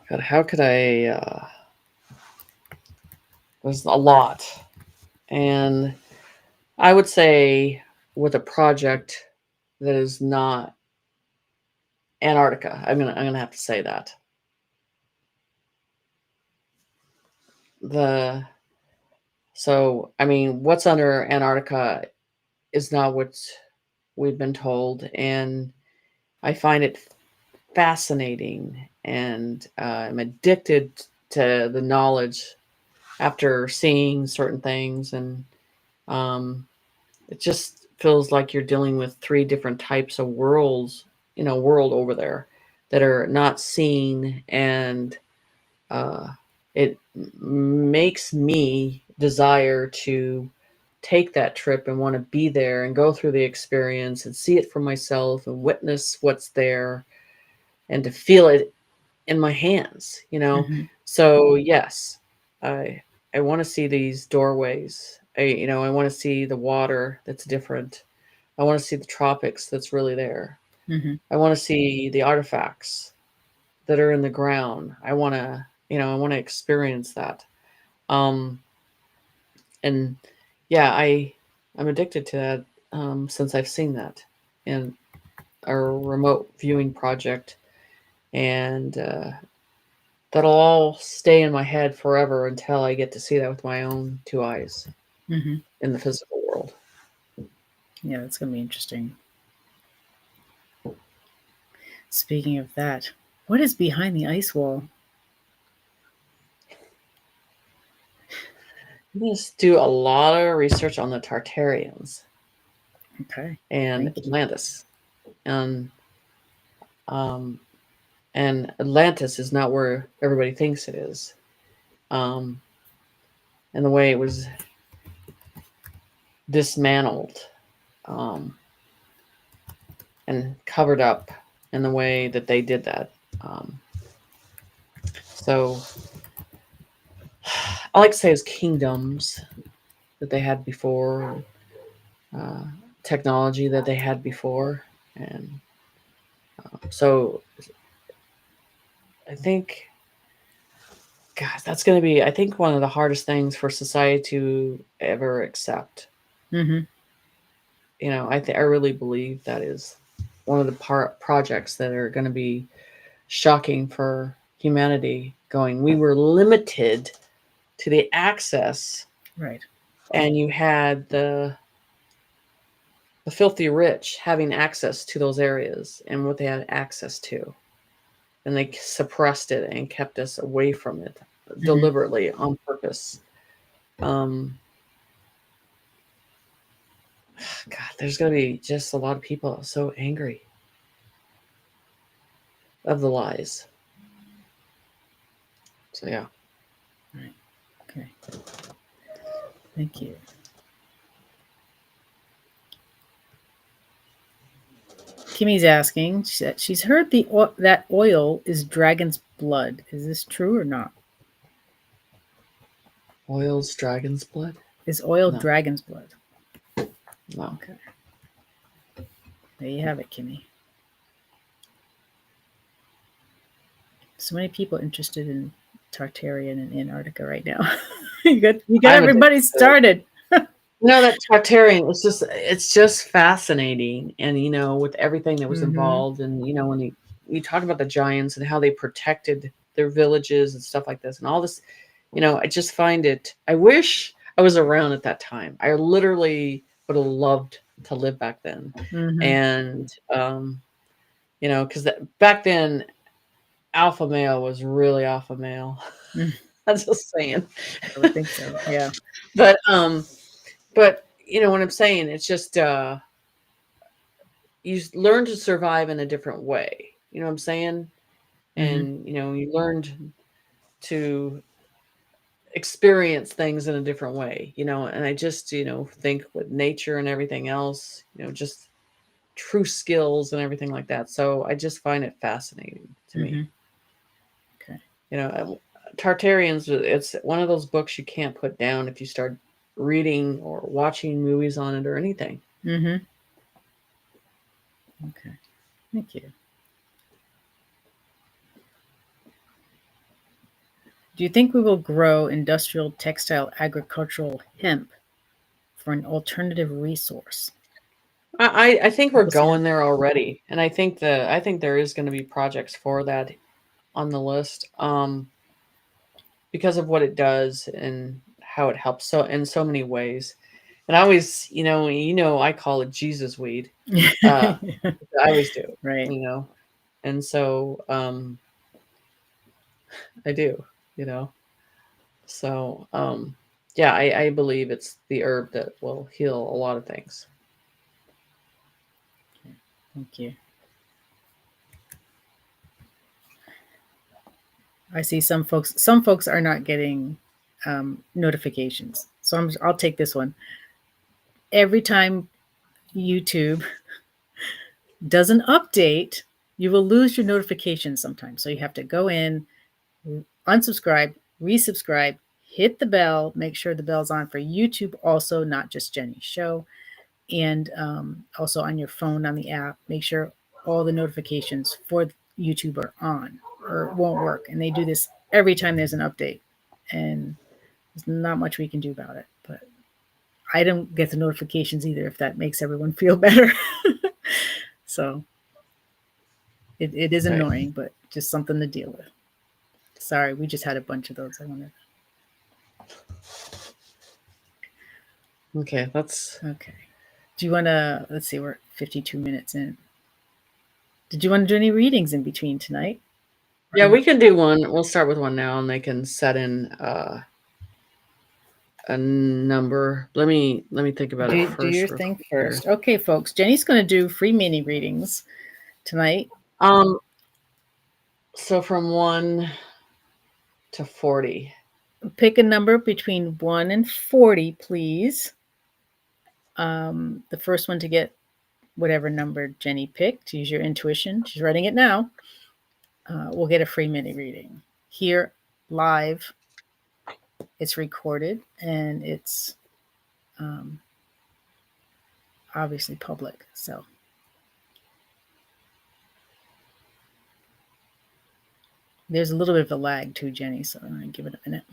God, how could I? There's a lot, and I would say with a project that is not Antarctica, I'm gonna have to say that what's under Antarctica is not what we've been told, and I find it fascinating, and I'm addicted to the knowledge after seeing certain things, and it just feels like you're dealing with three different types of world over there that are not seen, and it makes me desire to take that trip and want to be there and go through the experience and see it for myself and witness what's there and to feel it in my hands. Mm-hmm. So yes, I want to see these doorways. I want to see the water that's different. I want to see the tropics that's really there. Mm-hmm. I want to see the artifacts that are in the ground. I want to experience that. Um, and yeah, I'm addicted to that since I've seen that in our remote viewing project, and that'll all stay in my head forever until I get to see that with my own two eyes Mm-hmm. in the physical world. Yeah, that's going to be interesting. Speaking of that, what is behind the ice wall? I just do a lot of research on the Tartarians Okay. and Thank you. Atlantis, and um, Atlantis is not where everybody thinks it is. And the way it was dismantled um, and covered up, in the way that they did that. So I like to say it's kingdoms that they had before, uh, technology that they had before, and so I think, God, that's going to be, I think, one of the hardest things for society to ever accept. Mm-hmm. I really believe that is one of the projects that are going to be shocking for humanity. We were limited to the access, Right. and you had the filthy rich having access to those areas and what they had access to, and they suppressed it and kept us away from it Mm-hmm. deliberately on purpose. God, there's going to be just a lot of people so angry of the lies. So yeah. Right. Okay. Thank you. Kimmy's asking. She's heard that oil is dragon's blood. Is this true or not? Oil's dragon's blood? Is oil No. dragon's blood? No. Okay. There you have it, Kimmy. So many people interested in Tartaria and Antarctica right now. you got everybody started. That Tartarian, it's just fascinating, and with everything that was Mm-hmm. involved, and when you talk about the giants and how they protected their villages and stuff like this, and all this, I just find it. I wish I was around at that time. I literally would have loved to live back then, Mm-hmm. and because back then, alpha male was really alpha male. Mm. I'm just saying. I would think so. Yeah. But you know what I'm saying? It's just you learn to survive in a different way. You know what I'm saying? Mm-hmm. And you know, you learned to experience things in a different way, you know, and I just, you know, think with nature and everything else, you know, just true skills and everything like that. So I just find it fascinating to Mm-hmm. me. Okay. You know, Tartarians, it's one of those books you can't put down if you start reading or watching movies on it or anything. Mm-hmm. Okay. Thank you. Do you think we will grow industrial, textile, agricultural hemp for an alternative resource? I think we're This year? going there already, and I think there is going to be projects for that on the list. Because of what it does and how it helps so in so many ways. And I always, I call it Jesus weed. Uh, I always do, Right. you know, and so I do, you know. So yeah, I believe it's the herb that will heal a lot of things. Thank you. I see some folks. Some folks are not getting notifications, so I'll take this one. Every time YouTube does an update, you will lose your notifications sometimes. So you have to go in, unsubscribe, resubscribe, hit the bell, make sure the bell's on for YouTube, also not just Jenny's show, and also on your phone on the app. Make sure all the notifications for YouTube are on, or it won't work. And they do this every time there's an update, and there's not much we can do about it. But I don't get the notifications either, if that makes everyone feel better. So it is Right. annoying, but just something to deal with. Sorry, we just had a bunch of those. I wanted. Okay, that's Okay. Do you want to? Let's see. We're 52 minutes in. Did you want to do any readings in between tonight? yeah. We can do one. We'll start with one now, and they can set in a number. Let me think about it Do your first, real thing quick here. first. Okay, folks. Jenny's going to do free mini readings tonight. Um, so from 1 to 40. Pick a number between 1 and 40, please. The first one to get whatever number Jenny picked, use your intuition. She's writing it now. We'll get a free mini reading here live. It's recorded and it's um, obviously public. So there's a little bit of a lag too, Jenny. So I'm going to give it a minute.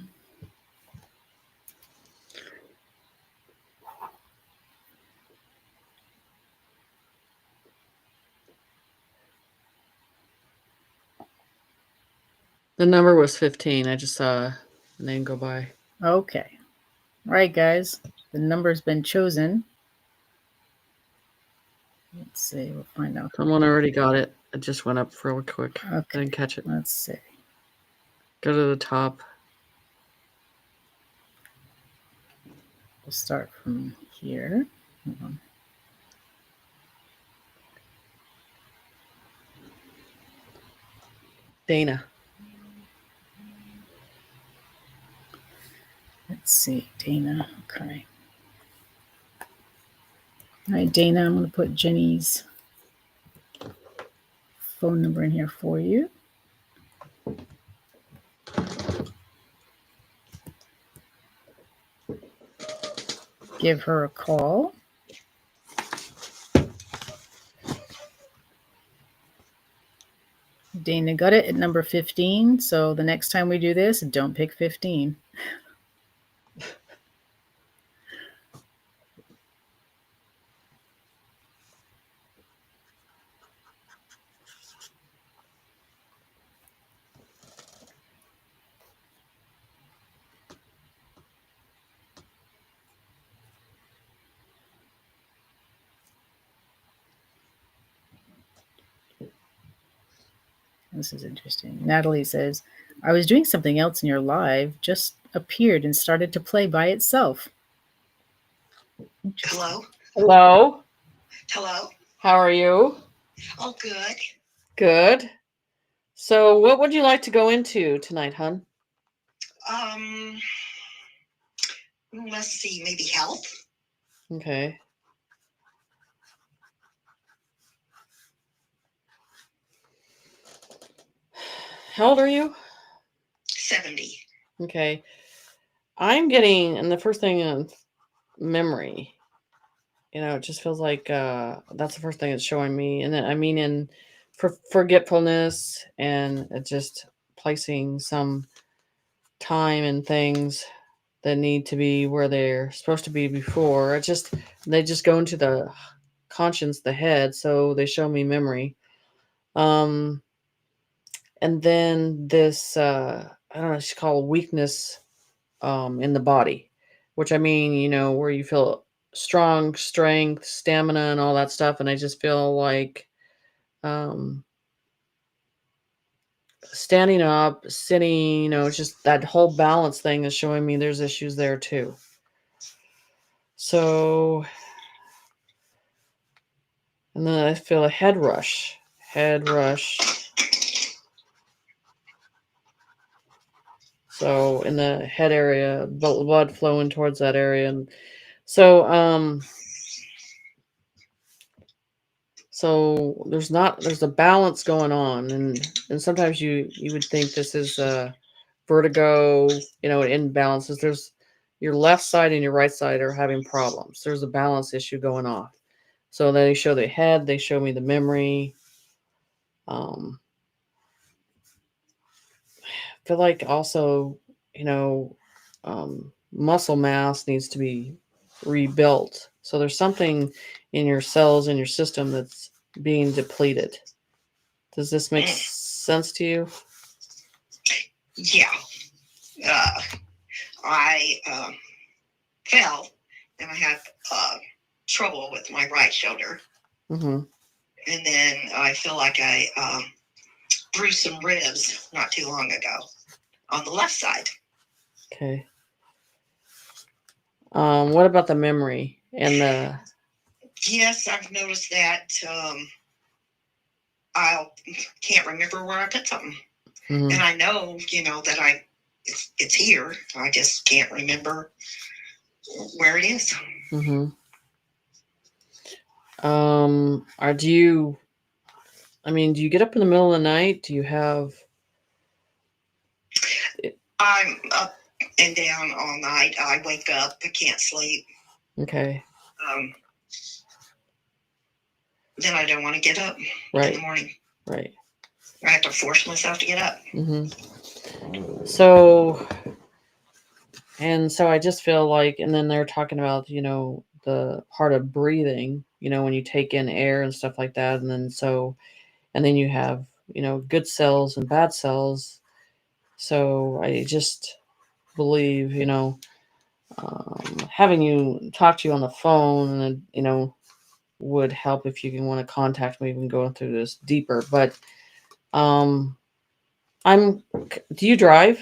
The number was 15. I just saw the name go by. Okay. All right, guys. The number's been chosen. Let's see. We'll find out. Someone already got it. It just went up real quick. I Okay. didn't catch it. Let's see. Go to the top. We'll start from here. Hold on. Dana. Let's see. Dana. Okay. All right, Dana, I'm going to put Jenny's phone number in here for you. Give her a call. Dana got it at number 15. So the next time we do this, don't pick 15. This is interesting. Natalie says, I was doing something else and your live just appeared and started to play by itself. Interesting. Hello? Hello. Hello? How are you? Oh, good. Good. So, what would you like to go into tonight, hon? Let's see, maybe health? Okay. How old are you? 70. Okay. I'm getting, and the first thing is memory. It just feels like that's the first thing it's showing me. And then, I mean, in forgetfulness and just placing some time and things that need to be where they're supposed to be before. They just go into the conscience, the head, so they show me memory. And then this I don't know, it's called weakness in the body, which I mean, where you feel strong, strength, stamina, and all that stuff. And I just feel like um, standing up, sitting, it's just that whole balance thing is showing me there's issues there too. So, and then I feel a head rush. So in the head area, blood flowing towards that area. And so, so there's a balance going on. And sometimes you would think this is vertigo, imbalances. There's your left side and your right side are having problems. There's a balance issue going on. So they show the head, they show me the memory. I feel like also, muscle mass needs to be rebuilt. So there's something in your cells in your system that's being depleted. Does this make sense to you? Yeah. I fell and I had trouble with my right shoulder. Mm-hmm. And then I feel like I bruised some ribs not too long ago on the left side. Okay. What about the memory and the... Yes, I've noticed that. I can't remember where I put something. Mm-hmm. And I know, that it's here. I just can't remember where it is. Mm-hmm. Do you get up in the middle of the night? Do you have... I'm up and down all night. I wake up, I can't sleep. Okay. Then I don't want to get up in the morning. Right. I have to force myself to get up. Mm-hmm. So I just feel like, and then they're talking about, the part of breathing, when you take in air and stuff like that. And then you have, good cells and bad cells. So I just believe, having you talk to you on the phone, and, would help if you want to contact me and go through this deeper. But do you drive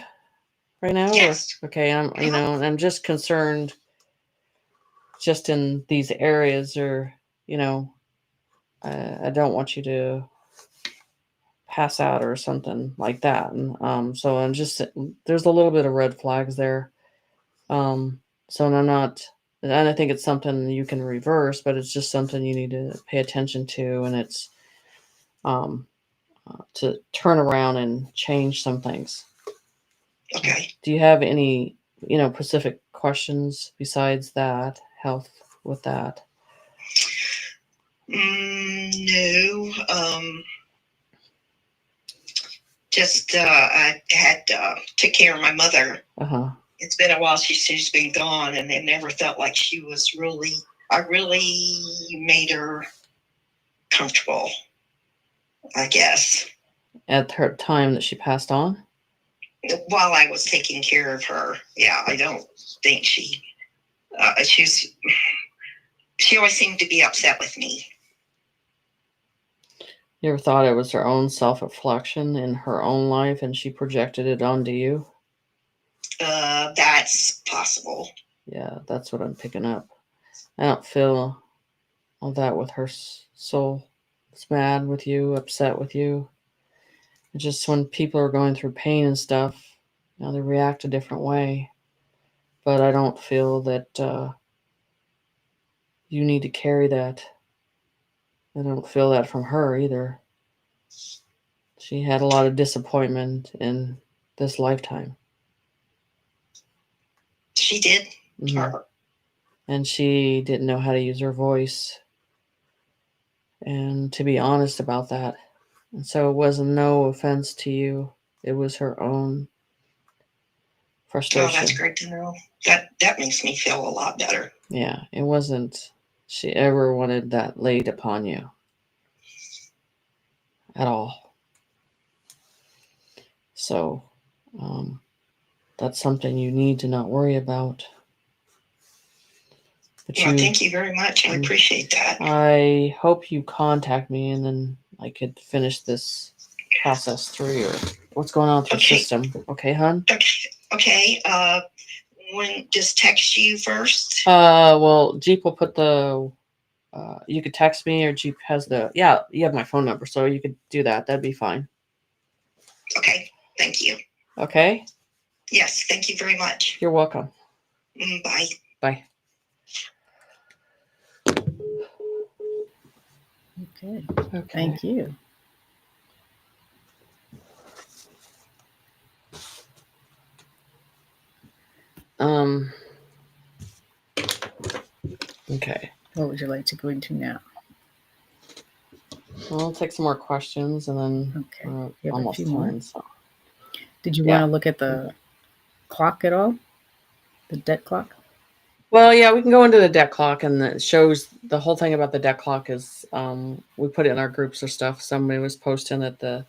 right now? Yes. Okay. I'm just concerned just in these areas, or, I don't want you to pass out or something like that. And so I'm just, there's a little bit of red flags there. So I'm not, and I think it's something you can reverse, but it's just something you need to pay attention to. And it's to turn around and change some things. Okay. Do you have any, specific questions besides that, health with that? No. Just I had took care of my mother. Uh-huh. It's been a while she's been gone, and it never felt like she was really. I really made her comfortable, I guess. At her time that she passed on? While I was taking care of her, yeah, I don't think she always seemed to be upset with me. You ever thought it was her own self-reflection in her own life and she projected it onto you? That's possible. Yeah, that's what I'm picking up. I don't feel all that with her soul. It's mad with you, upset with you. It's just when people are going through pain and stuff, they react a different way. But I don't feel that you need to carry that. I don't feel that from her either. She had a lot of disappointment in this lifetime. She did. Mm-hmm. And she didn't know how to use her voice. And to be honest about that. And so it was no offense to you. It was her own frustration. Oh, that's great to know. That makes me feel a lot better. Yeah, it wasn't she ever wanted that laid upon you at all. So that's something you need to not worry about. But well, thank you very much. I appreciate that. I hope you contact me and then I could finish this process through or what's going on with your system. Okay, hon? Okay. When just text you first? Well, Jeep will put the you could text me or Jeep has you have my phone number, so you could do that. That'd be fine. Okay. Thank you. Okay? Yes, thank you very much. You're welcome. Bye. Bye. Okay. Thank you. Okay. What would you like to go into now? Well, I'll take some more questions and then Okay. almost time. So. Did you want to look at the clock at all? The debt clock? Well, yeah, we can go into the debt clock, and it shows the whole thing about the debt clock is we put it in our groups or stuff. Somebody was posting that the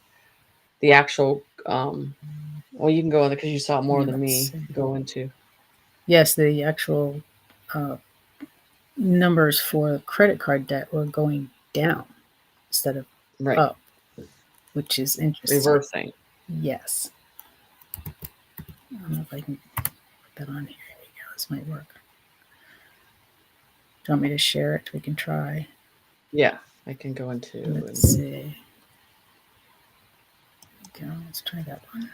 actual well, you can go in because you saw more than me go into. Yes, the actual numbers for credit card debt were going down instead of up, which is interesting. Reversing. Yes. I don't know if I can put that on here. Here we go. This might work. Do you want me to share it? We can try. Yeah, I can go into. Let's see. Okay, let's try that one.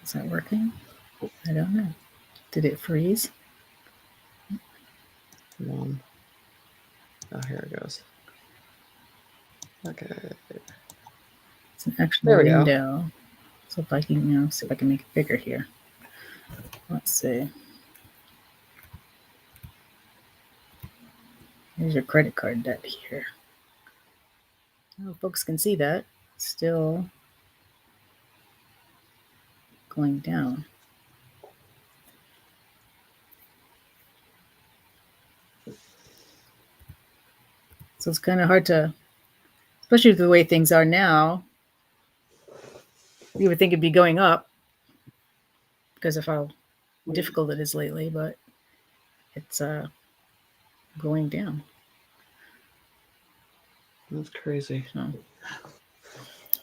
Is that working? I don't know. Did it freeze? Oh, here it goes. Okay. It's an actual window. So if I can, see if I can make it bigger here. Let's see. Here's your credit card debt here. Oh, folks can see that. Still going down. So it's kind of hard to, especially the way things are now, you would think it'd be going up because of how difficult it is lately, but it's going down. That's crazy. So,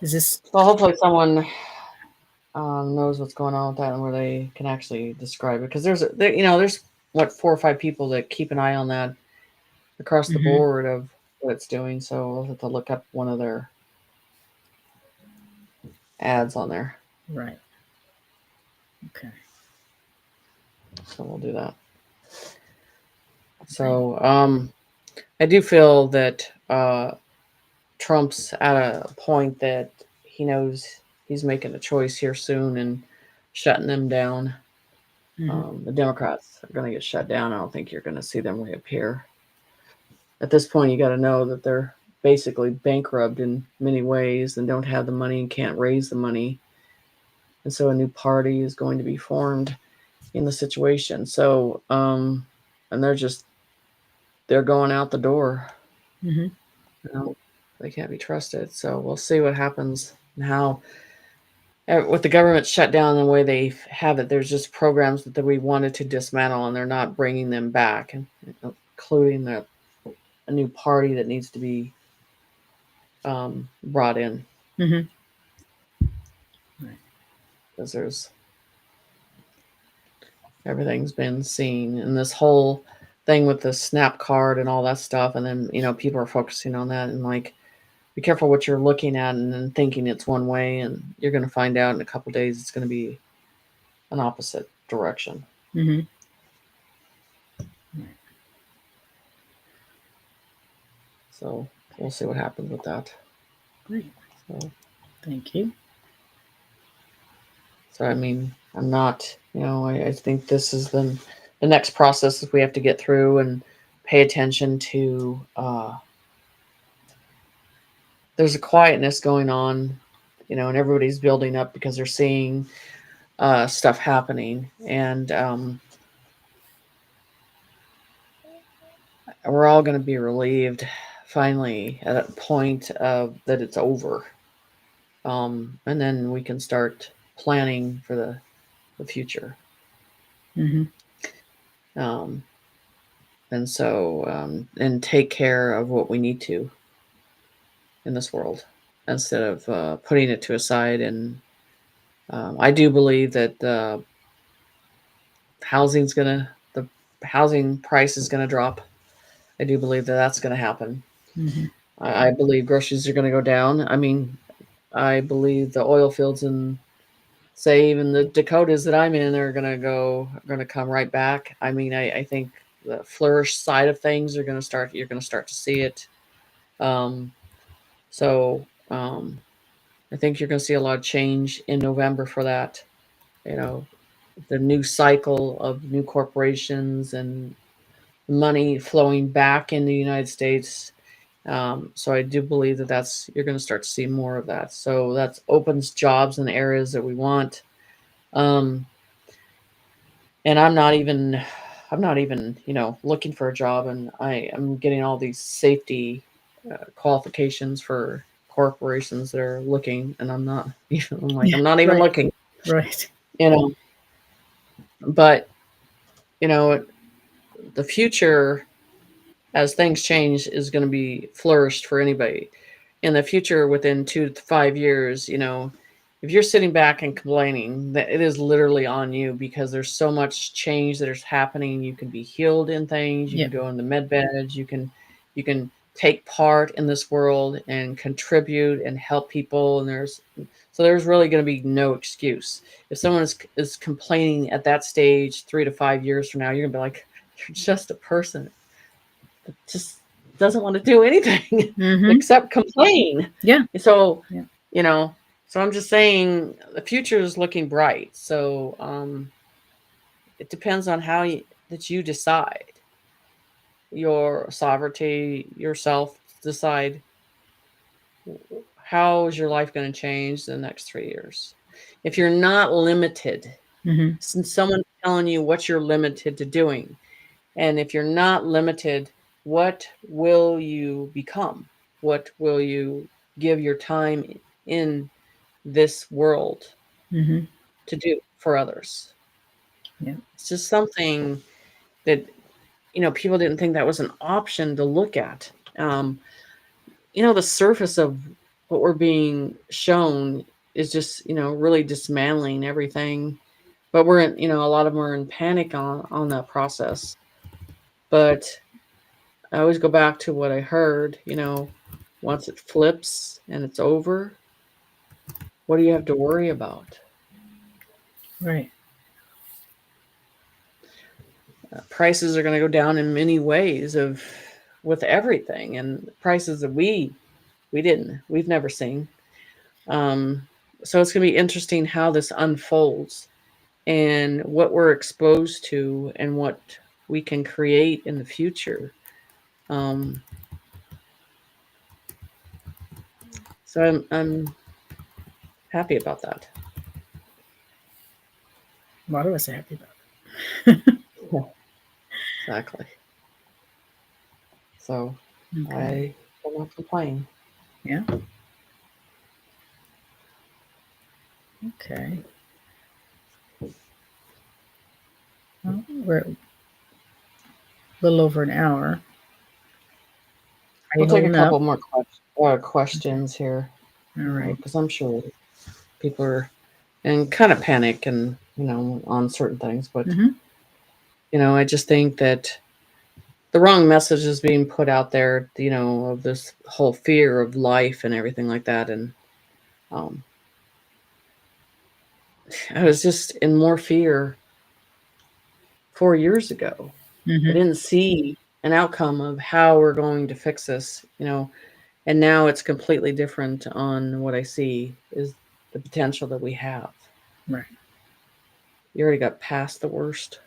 is this? Well, hopefully someone knows what's going on with that and where they can actually describe it, because there's 4 or 5 people that keep an eye on that across the board of what it's doing. So we'll have to look up one of their ads on there. Right. Okay. So we'll do that. So I do feel that Trump's at a point that he knows he's making a choice here soon and shutting them down. The Democrats are going to get shut down. I don't think you're going to see them reappear. At this point, you got to know that they're basically bankrupt in many ways and don't have the money and can't raise the money. And so a new party is going to be formed in the situation. So, and they're going out the door. They can't be trusted. So we'll see what happens and how, with the government shut down the way they have it, there's just programs that we wanted to dismantle and they're not bringing them back. And including a new party that needs to be brought in. Mm-hmm. Because there's everything's been seen, and this whole thing with the snap card and all that stuff, and then people are focusing on that, and like, be careful what you're looking at and then thinking it's one way, and you're going to find out in a couple of days it's going to be an opposite direction. Mm-hmm. So we'll see what happens with that. Great. So Thank you. I mean, I'm not, I think this is the next process that we have to get through and pay attention to. There's a quietness going on, and everybody's building up because they're seeing stuff happening, and we're all going to be relieved finally at a point that it's over, and then we can start planning for the future. Mm-hmm. And so and take care of what we need to in this world instead of putting it to a side. And I do believe that the housing price is gonna drop. I do believe that that's gonna happen. Mm-hmm. I believe groceries are gonna go down. I mean, I believe the oil fields in, say, even the Dakotas that I'm in are gonna come right back. I mean, I think the flourish side of things you're gonna start to see it. So I think you're gonna see a lot of change in November for that. The new cycle of new corporations and money flowing back in the United States. So I do believe that you're going to start to see more of that. So that opens jobs in the areas that we want. And I'm not even looking for a job, and I am getting all these safety qualifications for corporations that are looking, and I'm not. I'm like, I'm not even Right. looking. Right. But the future, as things change, is going to be flourished for anybody. In the future, within 2 to 5 years, if you're sitting back and complaining, that it is literally on you, because there's so much change that is happening. You can be healed in things. You Yeah. can go in the med beds. You can take part in this world and contribute and help people. And there's really going to be no excuse. If someone is complaining at that stage 3 to 5 years from now, you're going to be like, you're just a person that just doesn't want to do anything Mm-hmm. except complain. Yeah. So, Yeah. So I'm just saying the future is looking bright. So it depends on how that you decide. Your sovereignty, yourself, decide how is your life going to change the next 3 years. If you're not limited, Mm-hmm. since someone's telling you what you're limited to doing, and if you're not limited, what will you become? What will you give your time in this world Mm-hmm. to do for others? Yeah. It's just something that people didn't think that was an option to look at. The surface of what we're being shown is just really dismantling everything, but we're in a lot of them are in panic on that process. But I always go back to what I heard, once it flips and it's over, what do you have to worry about? Right. Prices are going to go down in many ways with everything, and prices that we've never seen. So it's going to be interesting how this unfolds and what we're exposed to and what we can create in the future. So I'm happy about that. A lot of us are happy about it. Yeah, exactly. So Okay. I will not complain. Yeah. Okay. Well, we're little over an hour. Are you We'll take a holding couple up? more questions here, All right. because I'm sure people are and kind of panic and on certain things, but Mhm. I just think that the wrong message is being put out there, of this whole fear of life and everything like that. And I was just in more fear 4 years ago. I Mhm. didn't see an outcome of how we're going to fix this, and now it's completely different on what I see is the potential that we have. Right. You already got past the worst.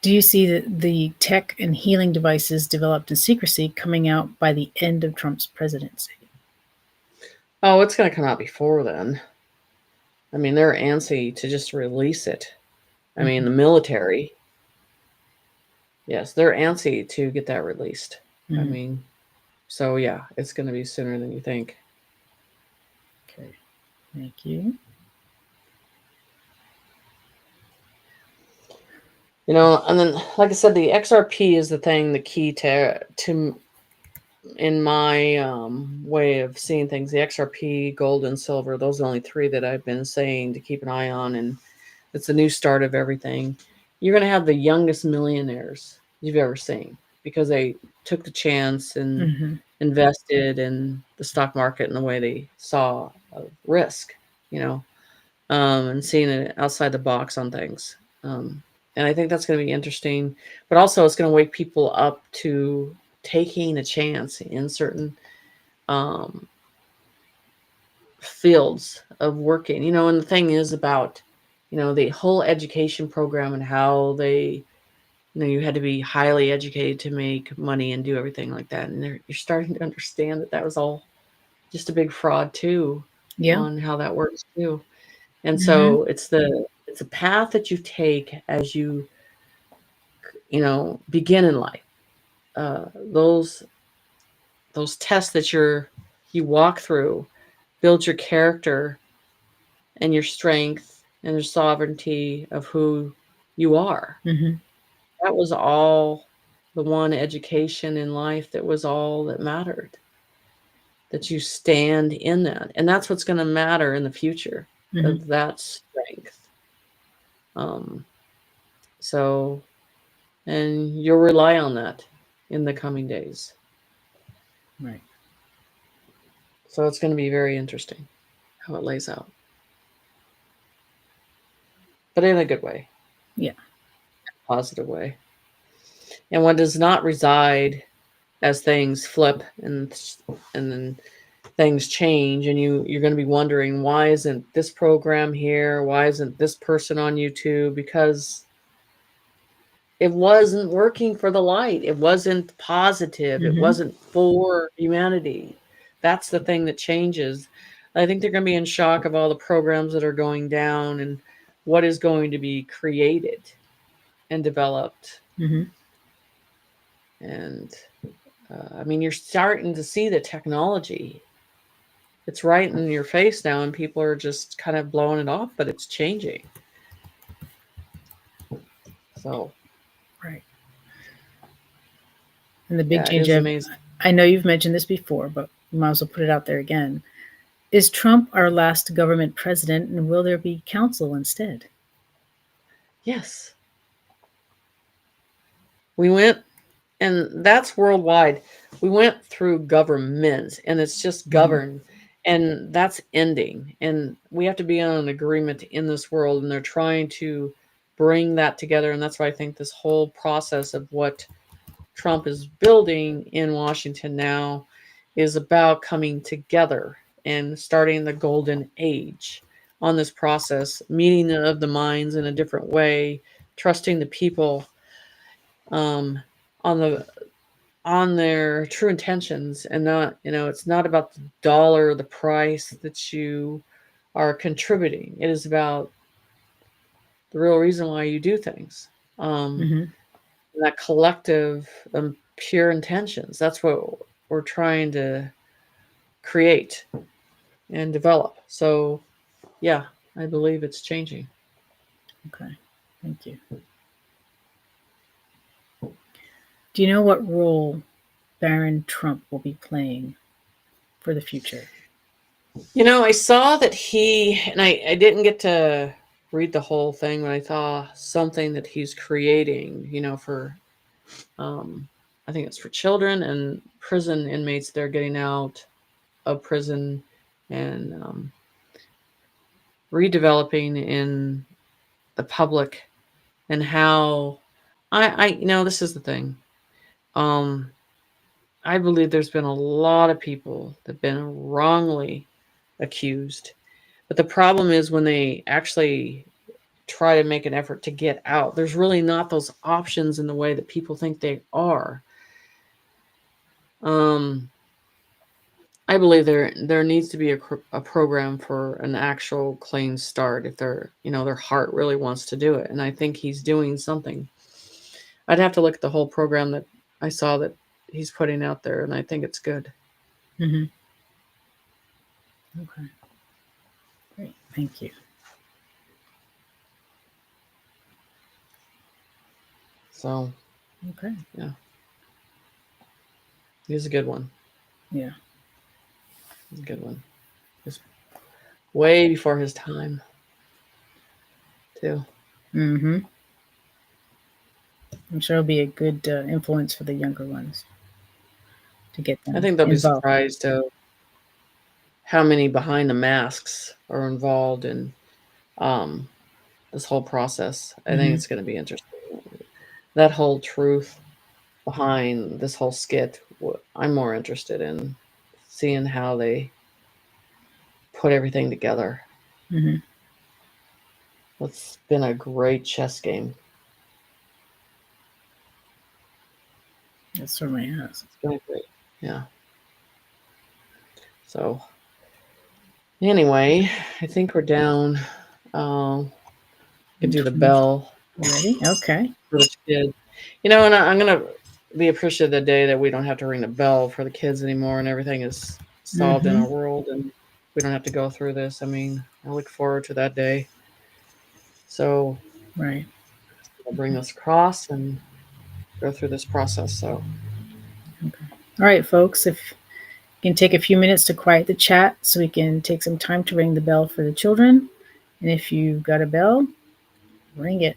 Do you see the tech and healing devices developed in secrecy coming out by the end of Trump's presidency? Oh, it's going to come out before then. I mean, they're antsy to just release it. I mean, the military, yes, they're antsy to get that released. I Mhm. mean, so yeah, it's going to be sooner than you think. Okay. Thank you. And then, like I said, the XRP is the thing, the key to in my way of seeing things. The XRP, gold, and silver. Those are the only three that I've been saying to keep an eye on, and it's the new start of everything. You're going to have the youngest millionaires you've ever seen because they took the chance and Mhm. invested in the stock market in the way they saw a risk, and seeing it outside the box on things. And I think that's going to be interesting, but also it's going to wake people up to taking a chance in certain fields of working, and the thing is about, the whole education program and how they, you had to be highly educated to make money and do everything like that. And you're starting to understand that was all just a big fraud too, Yeah. on how that works too. And Mhm. so it's a path that you take as you, begin in life. Those tests that you walk through build your character and your strength and your sovereignty of who you are. Mhm. That was all the one education in life that was all that mattered. That you stand in that. And that's what's going to matter in the future Mhm. of that strength. Um, so, and you'll rely on that in the coming days. Right. So it's going to be very interesting how it lays out, but in a good way, Yeah. positive way. And one does not reside as things flip and then things change, and you're going to be wondering, why isn't this program here? Why isn't this person on YouTube? Because it wasn't working for the light. It wasn't positive. It Mhm. wasn't for humanity. That's the thing that changes. I think they're going to be in shock of all the programs that are going down and what is going to be created and developed. Mhm. And I mean, you're starting to see the technology. It's right in your face now, and people are just kind of blowing it off, but it's changing. So, Right. And the big yeah, it change is amazing. I know you've mentioned this before, but we might as well put it out there again. Is Trump our last government president, and will there be council instead? Yes. We went, and that's worldwide. We went through government, and it's just Mhm. govern, and that's ending. And we have to be on an agreement in this world, and they're trying to bring that together. And that's why I think this whole process of what Trump is building in Washington now is about coming together and starting the golden age on this process, meeting of the minds in a different way, trusting the people um, on their true intentions, and not, it's not about the dollar, the price that you are contributing. It is about the real reason why you do things. Um, Mhm. that collective pure intentions. That's what we're trying to create and develop. So, yeah, I believe it's changing. Okay. Thank you. Do you know what role Baron Trump will be playing for the future? I saw that and I didn't get to read the whole thing, but I saw something that he's creating, for, I think it's for children and prison inmates. They're getting out of prison and redeveloping in the public, and how this is the thing. I believe there's been a lot of people that have been wrongly accused. But the problem is when they actually try to make an effort to get out, there's really not those options in the way that people think they are. I believe there needs to be a program for an actual clean start if their heart really wants to do it. And I think he's doing something. I'd have to look at the whole program that I saw that he's putting out there, and I think it's good. Mm-hmm. Okay. Great. Thank you. So, Okay. yeah. He's a good one. Yeah. He's a good one. Just way before his time, too. Mm-hmm. I'm sure it'll be a good influence for the younger ones to get them I think they'll be involved. surprised how many behind the masks are involved in this whole process. I think it's going to be interesting. That whole truth behind this whole skit, I'm more interested in seeing how they put everything together. Mm-hmm. It's been a great chess game. It certainly has. It's been great. Yeah. So, anyway, I think we're down. Could do the bell Ready? Okay. for the kids. And I'm going to be appreciative of the day that we don't have to ring the bell for the kids anymore and everything is solved in our world and we don't have to go through this. I mean, I look forward to that day. So Right. I'll bring this across and go through this process. So, Okay. All right, folks. If you can take a few minutes to quiet the chat so we can take some time to ring the bell for the children. And if you've got a bell, ring it.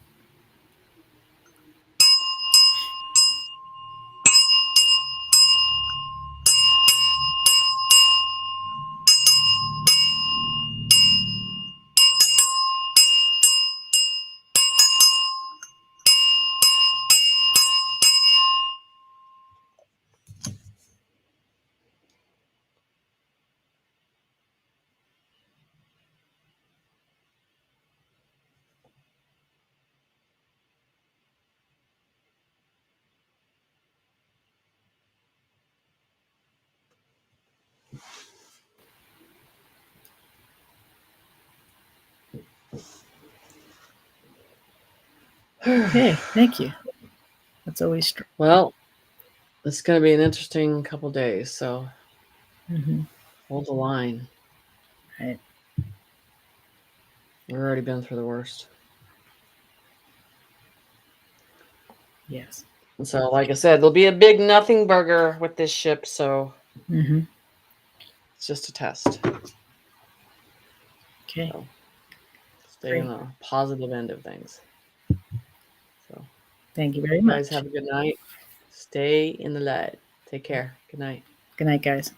Okay, thank you. That's always true. well, it's going to be an interesting couple days. So hold the line. Right. We've already been through the worst. Yes. And so, like I said, there'll be a big nothing burger with this ship. So it's just a test. Okay. So stay on the positive end of things. So thank you very you much. guys have a good night. Stay in the light. Take care. Good night. Good night, guys.